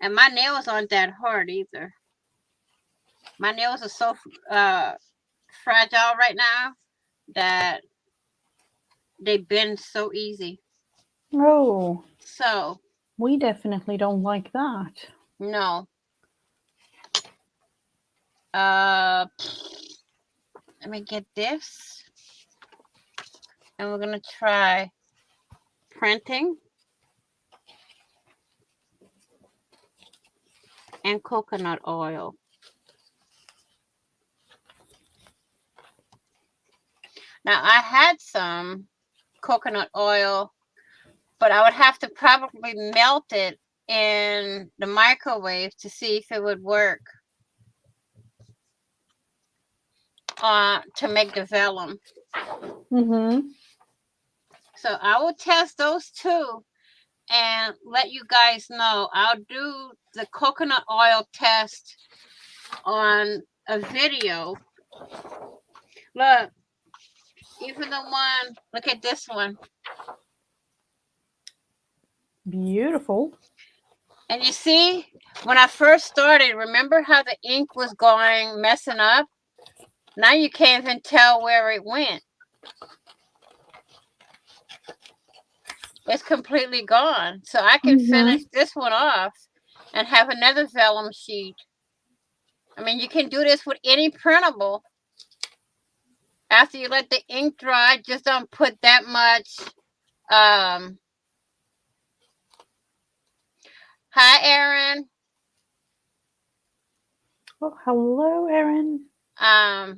And my nails aren't that hard either. My nails are so fragile right now that they bend so easy. Oh, So, we definitely don't like that. no. Let me get this. And we're gonna try printing and coconut oil. Now I had some coconut oil, but I would have to probably melt it in the microwave to see if it would work to make the vellum. Mm-hmm. So I will test those two and let you guys know. I'll do the coconut oil test on a video. Look, even the one, look at this one. Beautiful. And you see, when I first started, remember how the ink was going, messing up? Now you can't even tell where it went. It's completely gone. So I can finish this one off and have another vellum sheet. I mean, you can do this with any printable. After you let the ink dry, just don't put that much Hi, Aaron. Oh, hello, Erin. I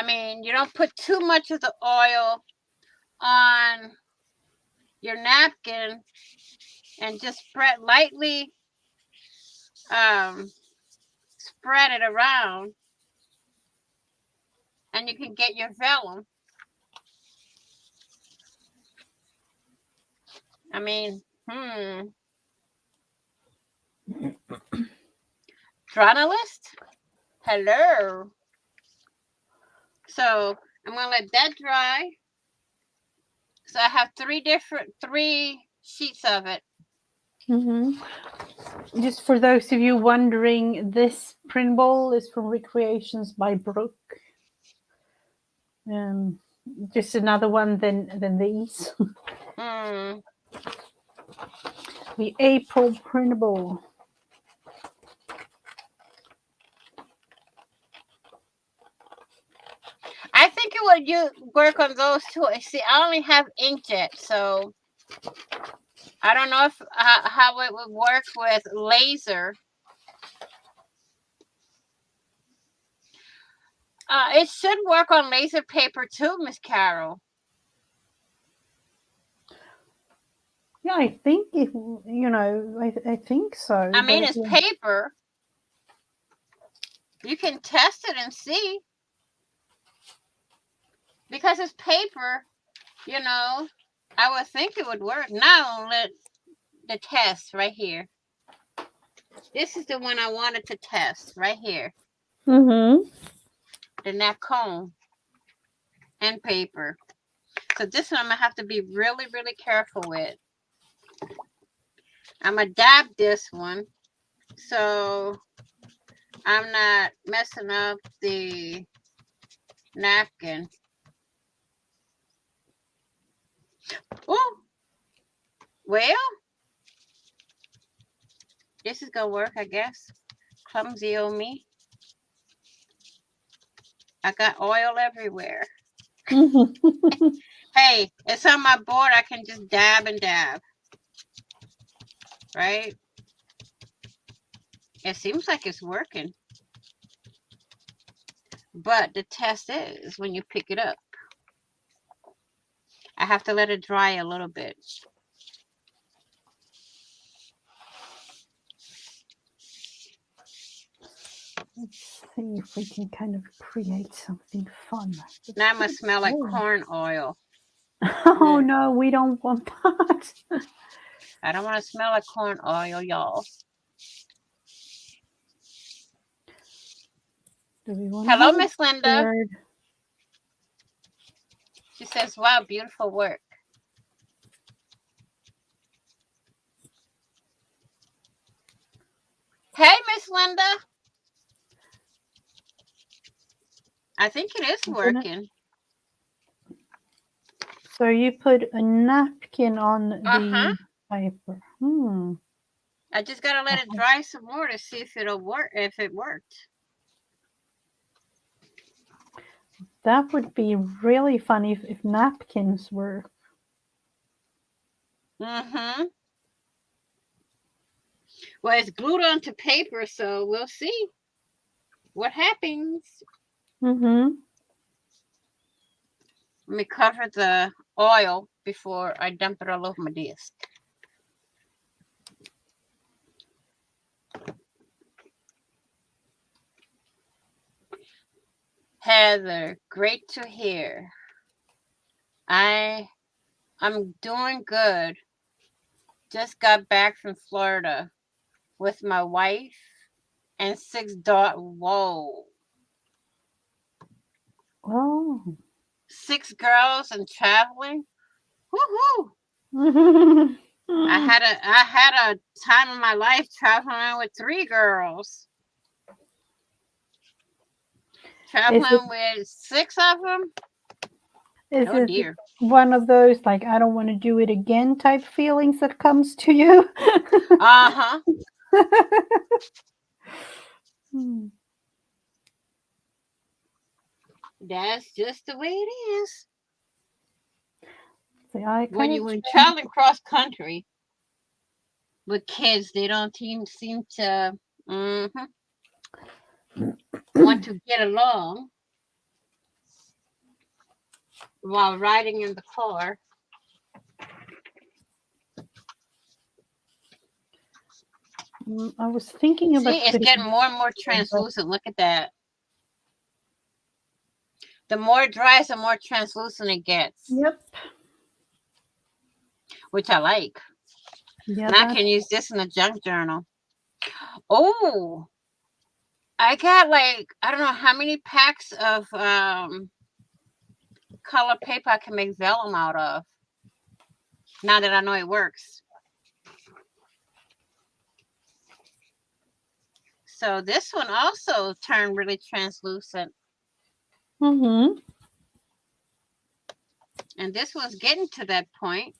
mean, you don't put too much of the oil on your napkin and just spread lightly, spread it around, and you can get your vellum. I mean, journalist? Hello. So I'm gonna let that dry. So I have three sheets of it. Just for those of you wondering, this print ball is from Recreations by Brooke. Just another one than these. The April print ball. I think it would work on those too. See, I only have inkjet, so I don't know if how it would work with laser. It should work on laser paper too, Miss Carol. Yeah, I think I think so. I mean, it's paper. You can test it and see. Because it's paper, I would think it would work. Now let the test right here. This is the one I wanted to test right here. The nap cone and paper. So this one I'm gonna have to be really, really careful with. I'm gonna dab this one so I'm not messing up the napkin. Oh, well, this is gonna work, I guess. Clumsy on me. I got oil everywhere. Hey, it's on my board. I can just dab and dab. Right? It seems like it's working. But the test is when you pick it up. I have to let it dry a little bit. Let's see if we can kind of create something fun. Now I'm going to smell like corn oil. Oh, no, we don't want that. I don't want to smell like corn oil, y'all. Do we want Hello, Miss Linda. Word? She says, wow, beautiful work. Hey, Miss Linda. I think it is working. So you put a napkin on the paper. I just got to let it dry some more to see if it'll work, if it worked. That would be really fun if napkins work. Well, it's glued onto paper, so we'll see what happens. Let me cover the oil before I dump it all over my disc. Heather, great to hear. I'm doing good. Just got back from Florida with my wife and 6 daughters. Whoa. Oh. 6 girls and traveling. Woohoo! I had a time in my life traveling with 3 girls. Traveling with 6 of them. Oh dear. One of those like I don't want to do it again type feelings that comes to you? That's just the way it is. See, when you traveling cross country, with kids. They don't seem to want to get along while riding in the car. I was thinking about See, it's putting getting more and more translucent. Look at that. The more it dries, the more translucent it gets. Yep. Which I like. Yeah. And I can use this in a junk journal. Oh, I got like, I don't know how many packs of color paper I can make vellum out of. Now that I know it works. So this one also turned really translucent. Mm-hmm. And this one's getting to that point.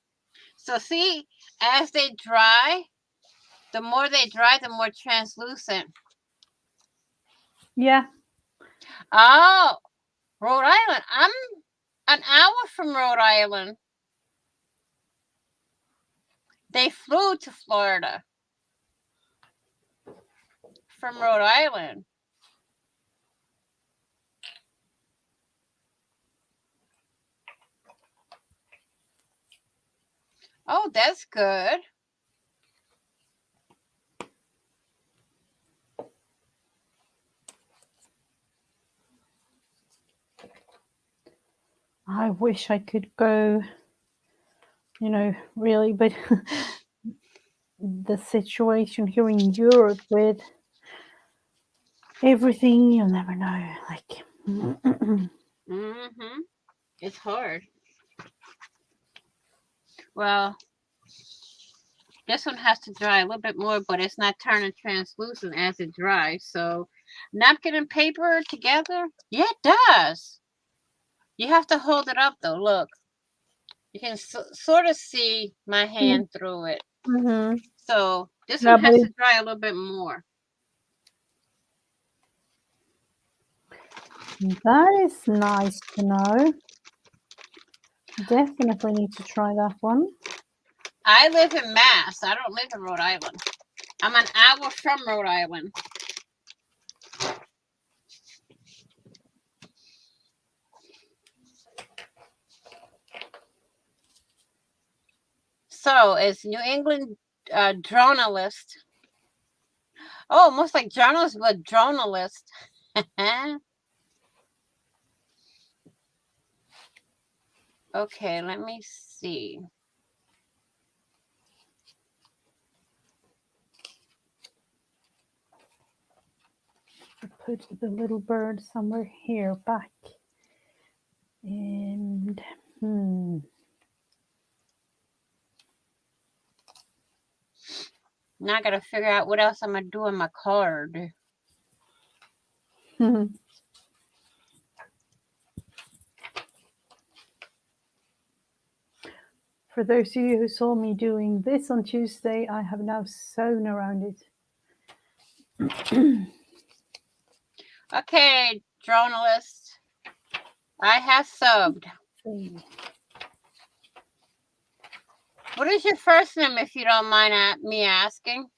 So see, as they dry, the more they dry, the more translucent. Yeah. Oh, Rhode Island. I'm an hour from Rhode Island. They flew to Florida from Rhode Island. Oh, that's good. I wish I could go, really, but the situation here in Europe with everything, you'll never know. Like, It's hard. Well, this one has to dry a little bit more, but it's not turning translucent as it dries. So, napkin and paper together? Yeah, it does. You have to hold it up, though. Look. You can sort of see my hand through it. So, this one has to dry a little bit more. That is nice to know. Definitely need to try that one. I live in Mass. I don't live in Rhode Island. I'm an hour from Rhode Island. So, it's New England journalist. Oh, almost like journalist, but journalist. Okay, let me see. Put the little bird somewhere here back. And Now I gotta figure out what else I'm gonna do in my card. For those of you who saw me doing this on Tuesday, I have now sewn around it. Okay, journalist. I have subbed. What is your first name, if you don't mind me asking?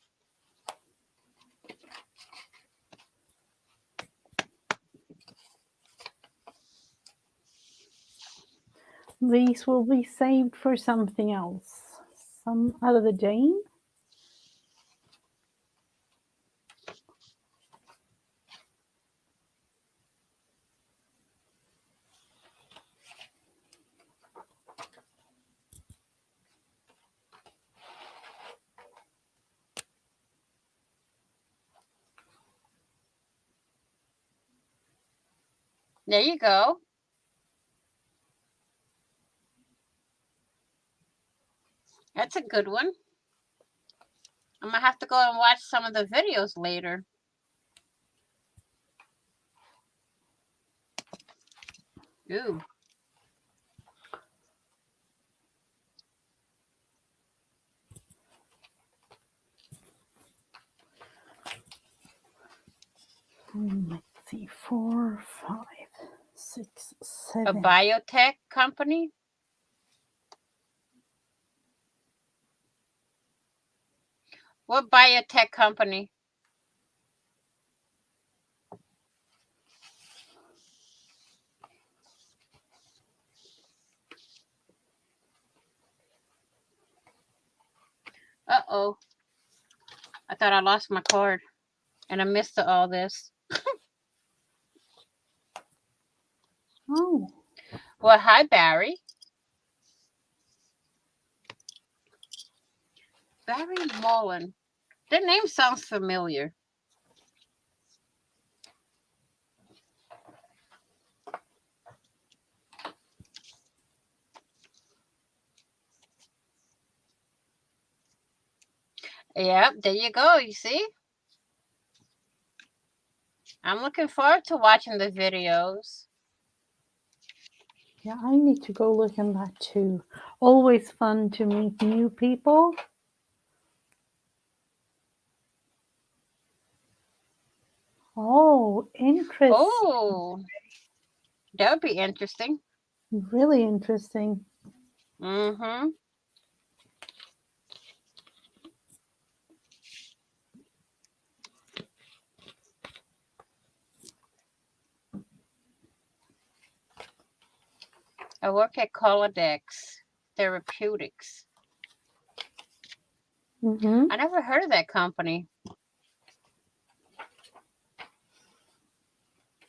These will be saved for something else. Some other day. There you go. That's a good one. I'm gonna have to go and watch some of the videos later. Ooh. Let's see, 4, 5, 6, 7. A biotech company? What biotech company? Uh-oh. I thought I lost my card. And I missed all this. Oh. Well, hi, Barry. Barry Mullen. That name sounds familiar. Yep, there you go. You see? I'm looking forward to watching the videos. Yeah, I need to go look at that too. Always fun to meet new people. Oh, interesting. Oh, that would be interesting. Really interesting. Mm-hmm. I work at Colodex Therapeutics. Mm-hmm. I never heard of that company.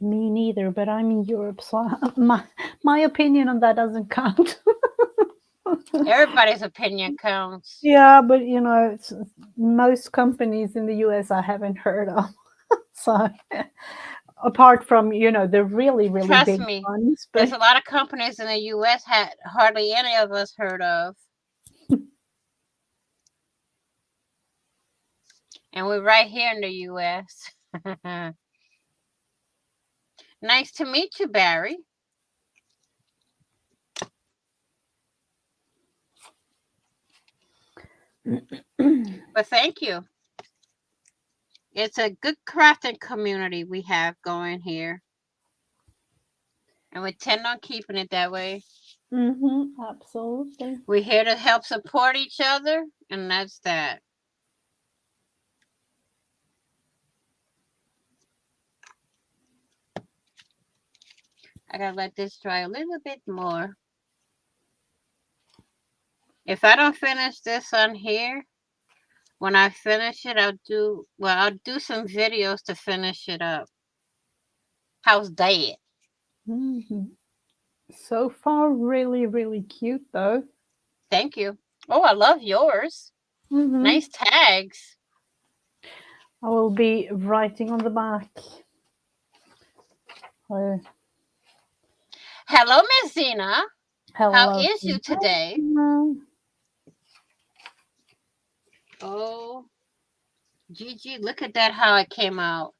Me neither, but I'm in Europe, so my opinion on that doesn't count. Everybody's opinion counts. Yeah, but you know, most companies in the US I haven't heard of. So apart from, you know, the really, really Trust big me, ones, but there's a lot of companies in the U.S. had hardly any of us heard of. And we're right here in the U.S. Nice to meet you, Barry. But thank you. It's a good crafting community we have going here. And we intend on keeping it that way. absolutely. We're here to help support each other, and that's that. I gotta let this dry a little bit more. If I don't finish this on here, when I finish it, I'll do some videos to finish it up. How's that? Hmm. So far, really, really cute though. Thank you. Oh, I love yours. Hmm. Nice tags. I will be writing on the back. Hello, Miss Zena. How Hello. is you today? Hello. Oh, Gigi, look at that how it came out.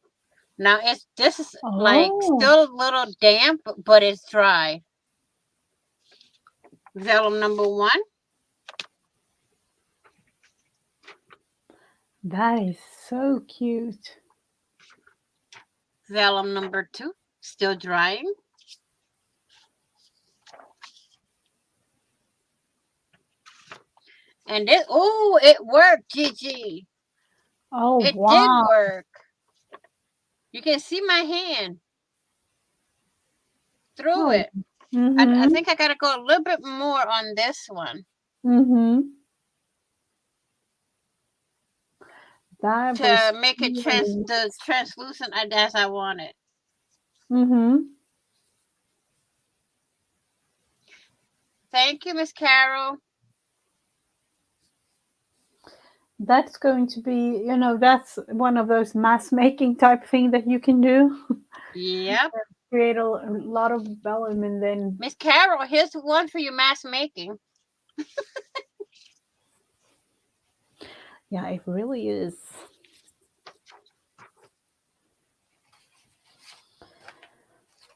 Now this is like Oh, still a little damp, but it's dry. Vellum number 1. that is so cute. Vellum number 2, still drying. And it worked, Gigi. Oh, It did wow. work. You can see my hand through Oh, it. I mm-hmm. think I gotta go a little bit more on this one Mm-hmm. That was to make it really the nice. translucent as I want it. Mm-hmm. Thank you, Miss Carol. That's going to be, you know, that's one of those mass making type thing that you can do. Yep. Create a lot of vellum and then, Miss Carol, here's the one for your mass making. yeah, it really is.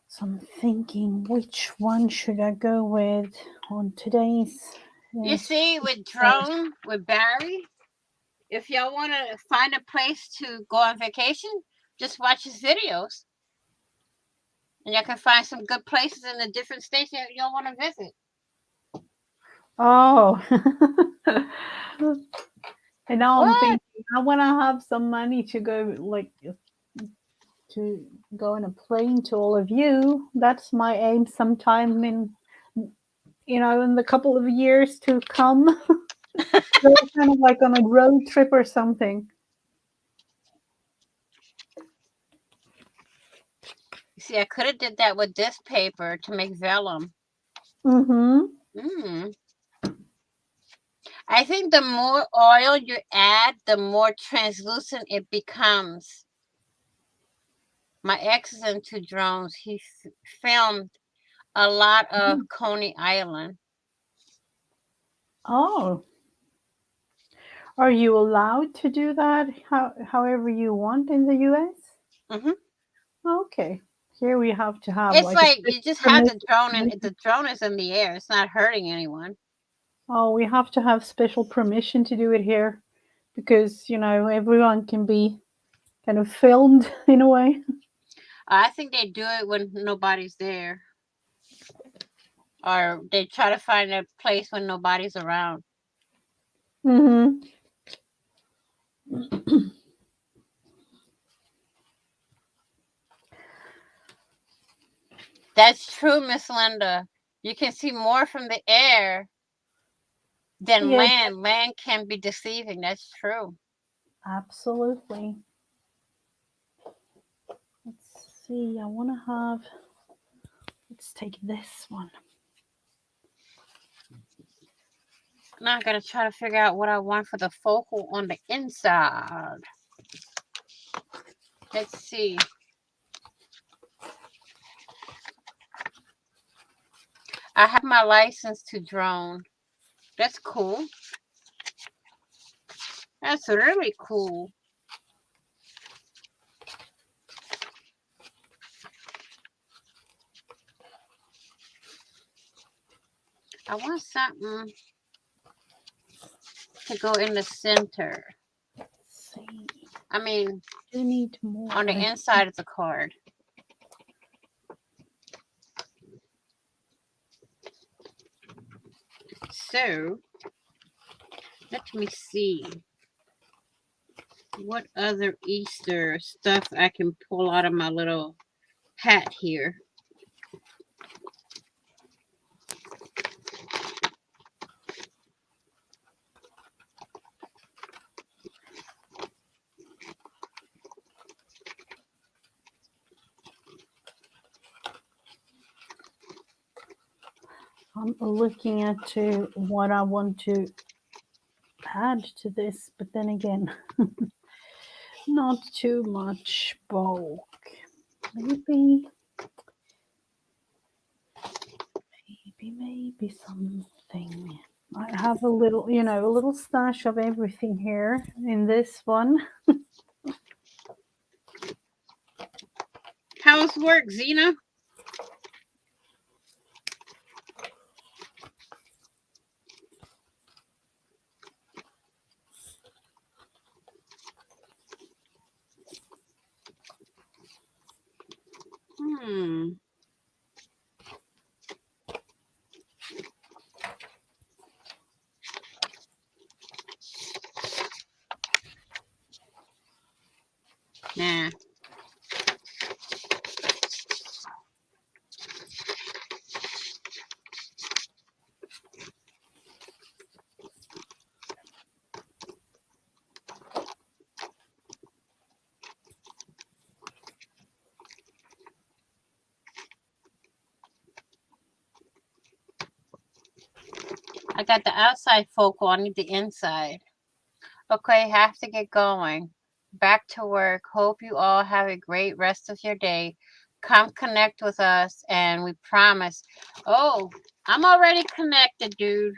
So I'm thinking, which one should I go with on today's? You see, with Drone, with Barry, if y'all want to find a place to go on vacation, just watch his videos. And y'all can find some good places in the different states that y'all want to visit. Oh, And now I'm What? thinking, I want to have some money to go, like, to go on a plane to all of you. That's my aim sometime in, in the couple of years to come. Go kind of like on a road trip or something. See, I could have did that with this paper to make vellum. Mm-hmm. Mm. I think the more oil you add, the more translucent it becomes. My ex is into drones. He filmed a lot of Coney Island. Oh, are you allowed to do that however you want in the US? Hmm. Okay. Here we have to have It's like a like special you just have the drone, and permission. the drone is in the air. It's not hurting anyone. Oh, we have to have special permission to do it here because, everyone can be kind of filmed in a way. I think they do it when nobody's there, or they try to find a place when nobody's around. Mm-hmm. That's true, Miss Linda. You can see more from the air than Yeah, land. Land can be deceiving. That's true. absolutely. Let's see. I want to have. Let's take this one. Now I gotta try to figure out what I want for the focal on the inside. Let's see. I have my license to drone. That's cool. That's really cool. I want something to go in the center. Let's see. I mean, Do need more. on the inside of the card. So, let me see what other Easter stuff I can pull out of my little hat here. I'm looking at what I want to add to this, but then again, not too much bulk. Maybe something. I have a little stash of everything here in this one. How's work, Zena? Hmm. Nah. I got the outside focal. I need the inside. Okay, have to get going. Back to work. Hope you all have a great rest of your day. Come connect with us, and we promise. Oh, I'm already connected, dude.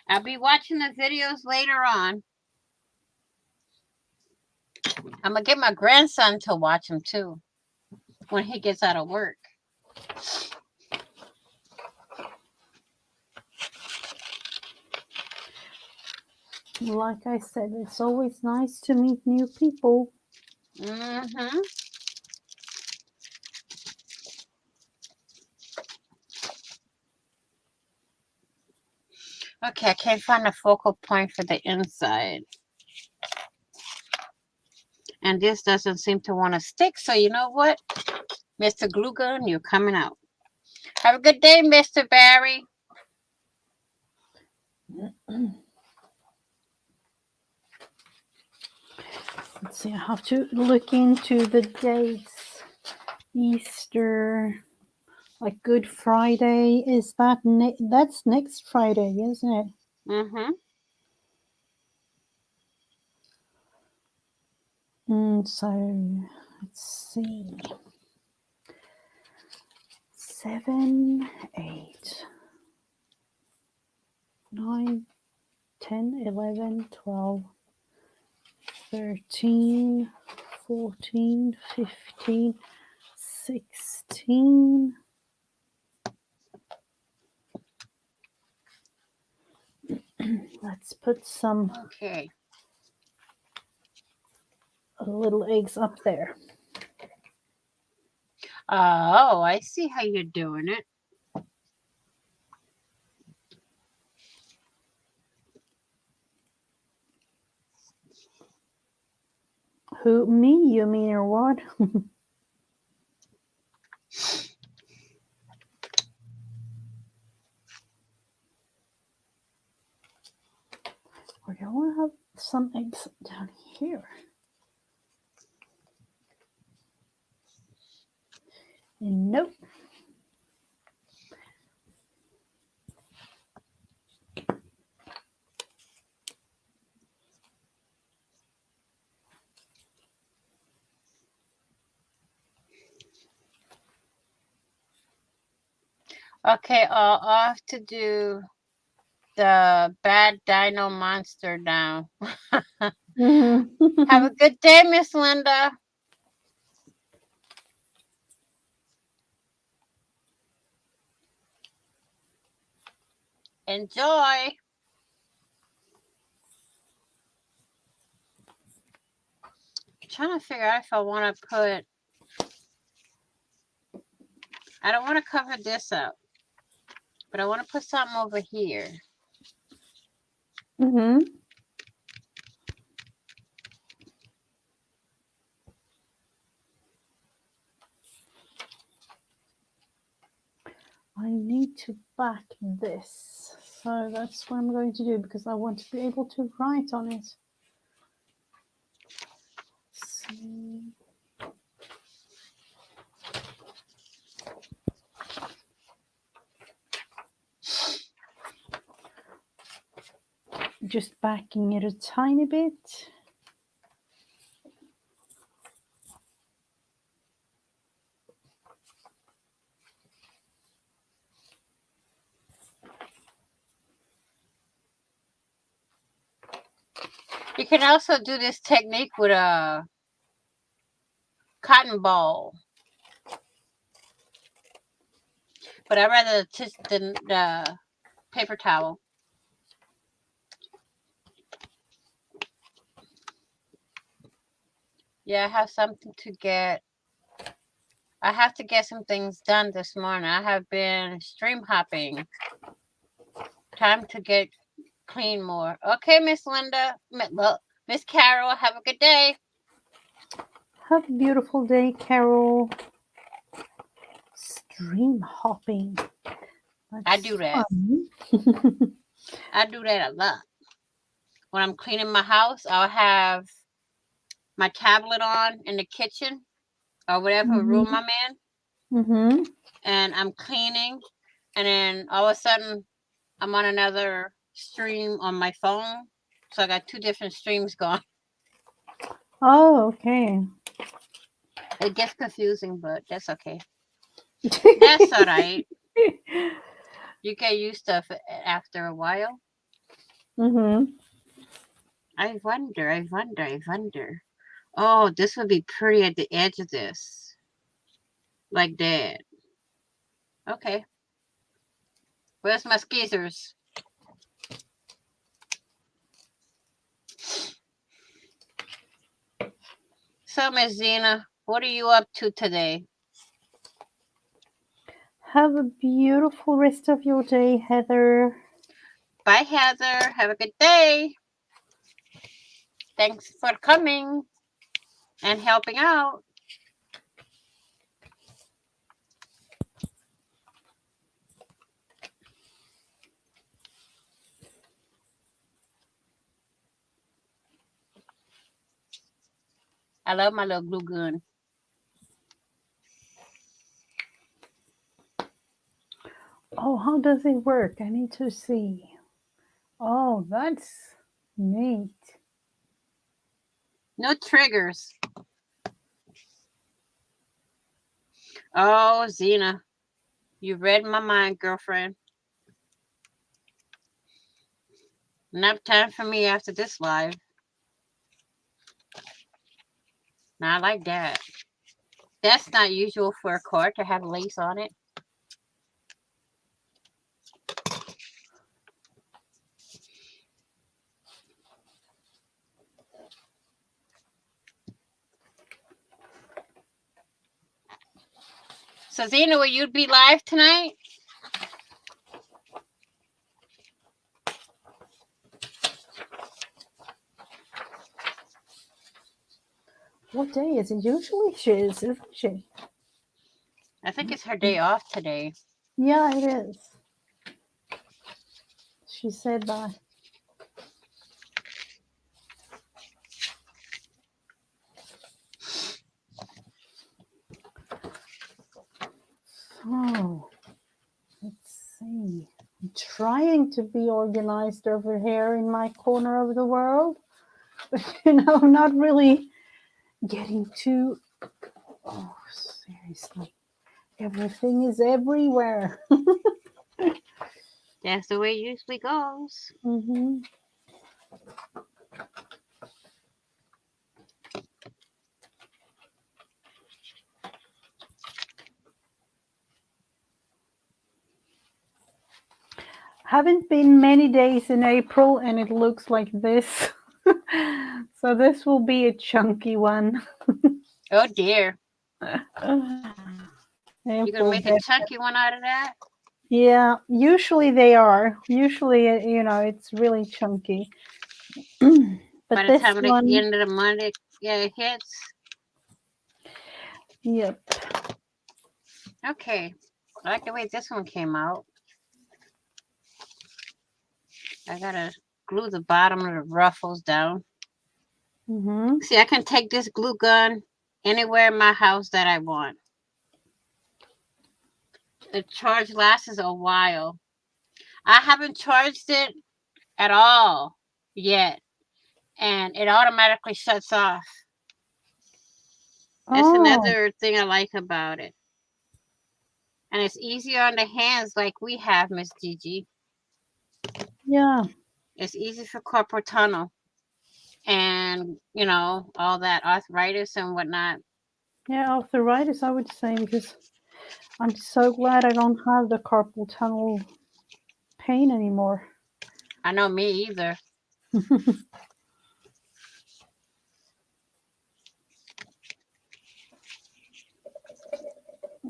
I'll be watching the videos later on. I'm gonna get my grandson to watch them too when he gets out of work. Like I said, it's always nice to meet new people. Mm-hmm. Okay, I can't find a focal point for the inside. And this doesn't seem to want to stick. So you know what? Mr. Glue Gun, you're coming out. Have a good day, Mr. Barry. Let's see, I have to look into the dates. Easter, like Good Friday, is that that's next Friday, isn't it? Mm-hmm. So let's see. 7, 8, 9, 10, 11, 12, 13, 14, 15, 16. Let's put some Okay. little eggs up there. Oh, I see how you're doing it. Who, me, you mean, or what? Okay, I want to have some eggs down here. Nope. Okay, I'll have to do the bad dino monster now. Have a good day, Miss Linda. Enjoy. I'm trying to figure out if I want to put. I don't want to cover this up, but I want to put something over here. Mm-hmm. I need to back this. So that's what I'm going to do because I want to be able to write on it. Let's see. Just backing it a tiny bit. You can also do this technique with a cotton ball. But I'd rather just the paper towel. Yeah, I have something to get. I have to get some things done this morning. I have been stream hopping. Time to get clean more. Okay, Miss Linda. Miss Carol, have a good day. Have a beautiful day, Carol. Stream hopping. That's I do that. fun. I do that a lot. When I'm cleaning my house, I'll have my tablet on in the kitchen or whatever room I'm in. Mm-hmm. And I'm cleaning. And then all of a sudden, I'm on another stream on my phone. So I got 2 different streams going. Oh, okay. It gets confusing, but that's okay. That's all right. You get used to it after a while. Mm-hmm. I wonder. Oh, this would be pretty at the edge of this. Like that. Okay. Where's my skeezers? So, Miss Zena, what are you up to today? Have a beautiful rest of your day, Heather. Bye, Heather. Have a good day. Thanks for coming and helping out. I love my little glue gun. Oh, how does it work? I need to see. Oh, that's neat. No triggers. Oh, Zena, you read my mind, girlfriend. Enough time for me after this live. Not like that. That's not usual for a card to have lace on it. So, Zena, will you be live tonight? What day is it? Usually she is, isn't she? I think it's her day off today. Yeah, it is. She said that. Oh, let's see. I'm trying to be organized over here in my corner of the world, but I'm not really getting too. Oh, seriously. Everything is everywhere. That's the way it usually goes. Mm-hmm. Haven't been many days in April and it looks like this. So this will be a chunky one. Oh, dear. You're going to April, make a chunky one out of that? yeah, usually they are. Usually, it's really chunky. But By the this time the one, end of the month it hits. yep. Okay. I like the way this one came out. I got to glue the bottom of the ruffles down. Mm-hmm. See, I can take this glue gun anywhere in my house that I want. The charge lasts a while. I haven't charged it at all yet, and it automatically shuts off. That's Oh, another thing I like about it. And it's easier on the hands like we have, Miss Gigi. yeah. It's easy for carpal tunnel and, all that arthritis and whatnot. Yeah, arthritis, I would say, because I'm so glad I don't have the carpal tunnel pain anymore. I know, me either.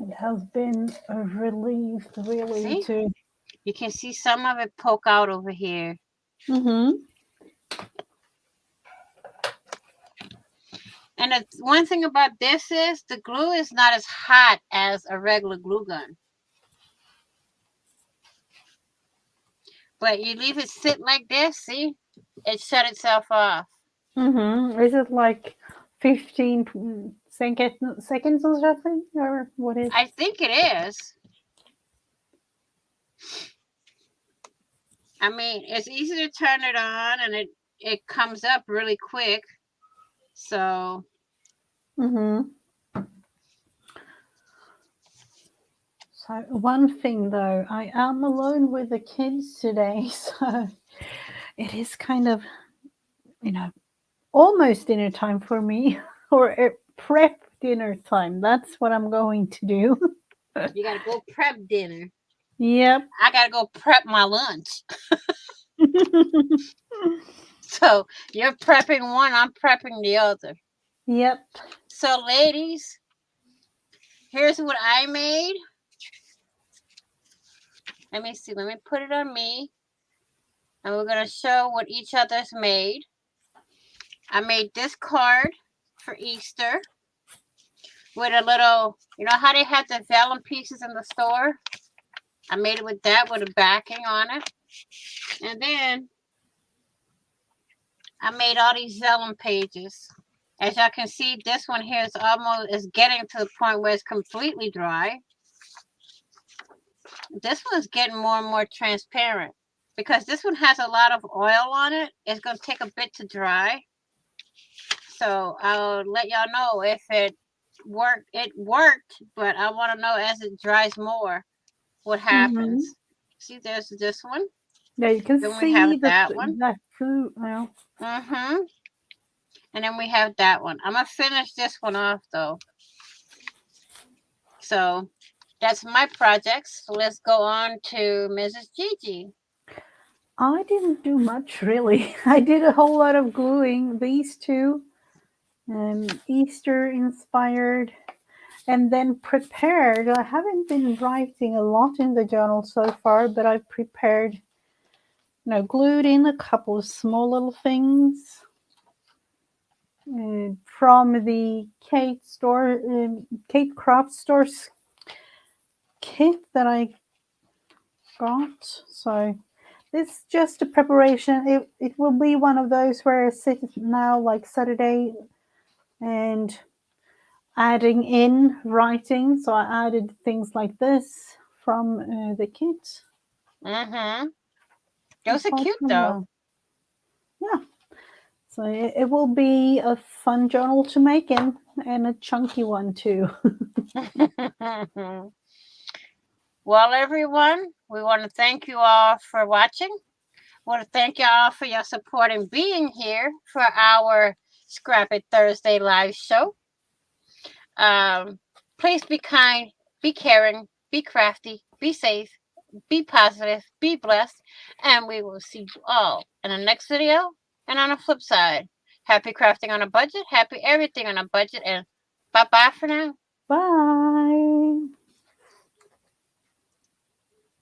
It has been a relief, really, See? to. You can see some of it poke out over here. Mm-hmm. And the one thing about this is the glue is not as hot as a regular glue gun. But you leave it sit like this, see? It shut itself off. Mm-hmm. Is it like 15 seconds or something? Or what is I think it is. I mean, it's easy to turn it on and it comes up really quick. So Mm-hmm. So one thing though, I am alone with the kids today, so it is kind of, almost dinner time for me, or a prep dinner time. That's what I'm going to do. you gotta go prep dinner. Yep. I gotta go prep my lunch. So you're prepping one, I'm prepping the other. Yep. So ladies, here's what I made. Let me see. Let me put it on me. and we're going to show what each other's made. I made this card for Easter with a little, you know how they have the vellum pieces in the store? I made it with that with a backing on it. And then I made all these vellum pages. As y'all can see, this one here is getting to the point where it's completely dry. This one's getting more and more transparent because this one has a lot of oil on it. It's going to take a bit to dry. So I'll let y'all know if it worked. It worked, but I want to know as it dries more what happens. Mm-hmm. See, there's this one. Yeah, you can Then we have see that one. that fruit. Well, Mm-hmm. And then we have that one. I'm going to finish this one off, though. So that's my projects. So let's go on to Mrs. Gigi. I didn't do much really. I did a whole lot of gluing. These two, Easter inspired, and then prepared. I haven't been writing a lot in the journal so far, but I've prepared, glued in a couple of small little things from the Kate Craft Store's kit that I got. So this is just a preparation. It will be one of those where I sit now like Saturday and adding in writing. So I added things like this from the kit. Mm-hmm. Those are Apart cute, from though. yeah. So it will be a fun journal to make and a chunky one too. Well, everyone, we want to thank you all for watching. We want to thank you all for your support and being here for our Scrap It Thursday live show. Please be kind, be caring, be crafty, be safe, be positive, be blessed, and we will see you all in the next video. And on the flip side, happy crafting on a budget, happy everything on a budget, and bye-bye for now. Bye.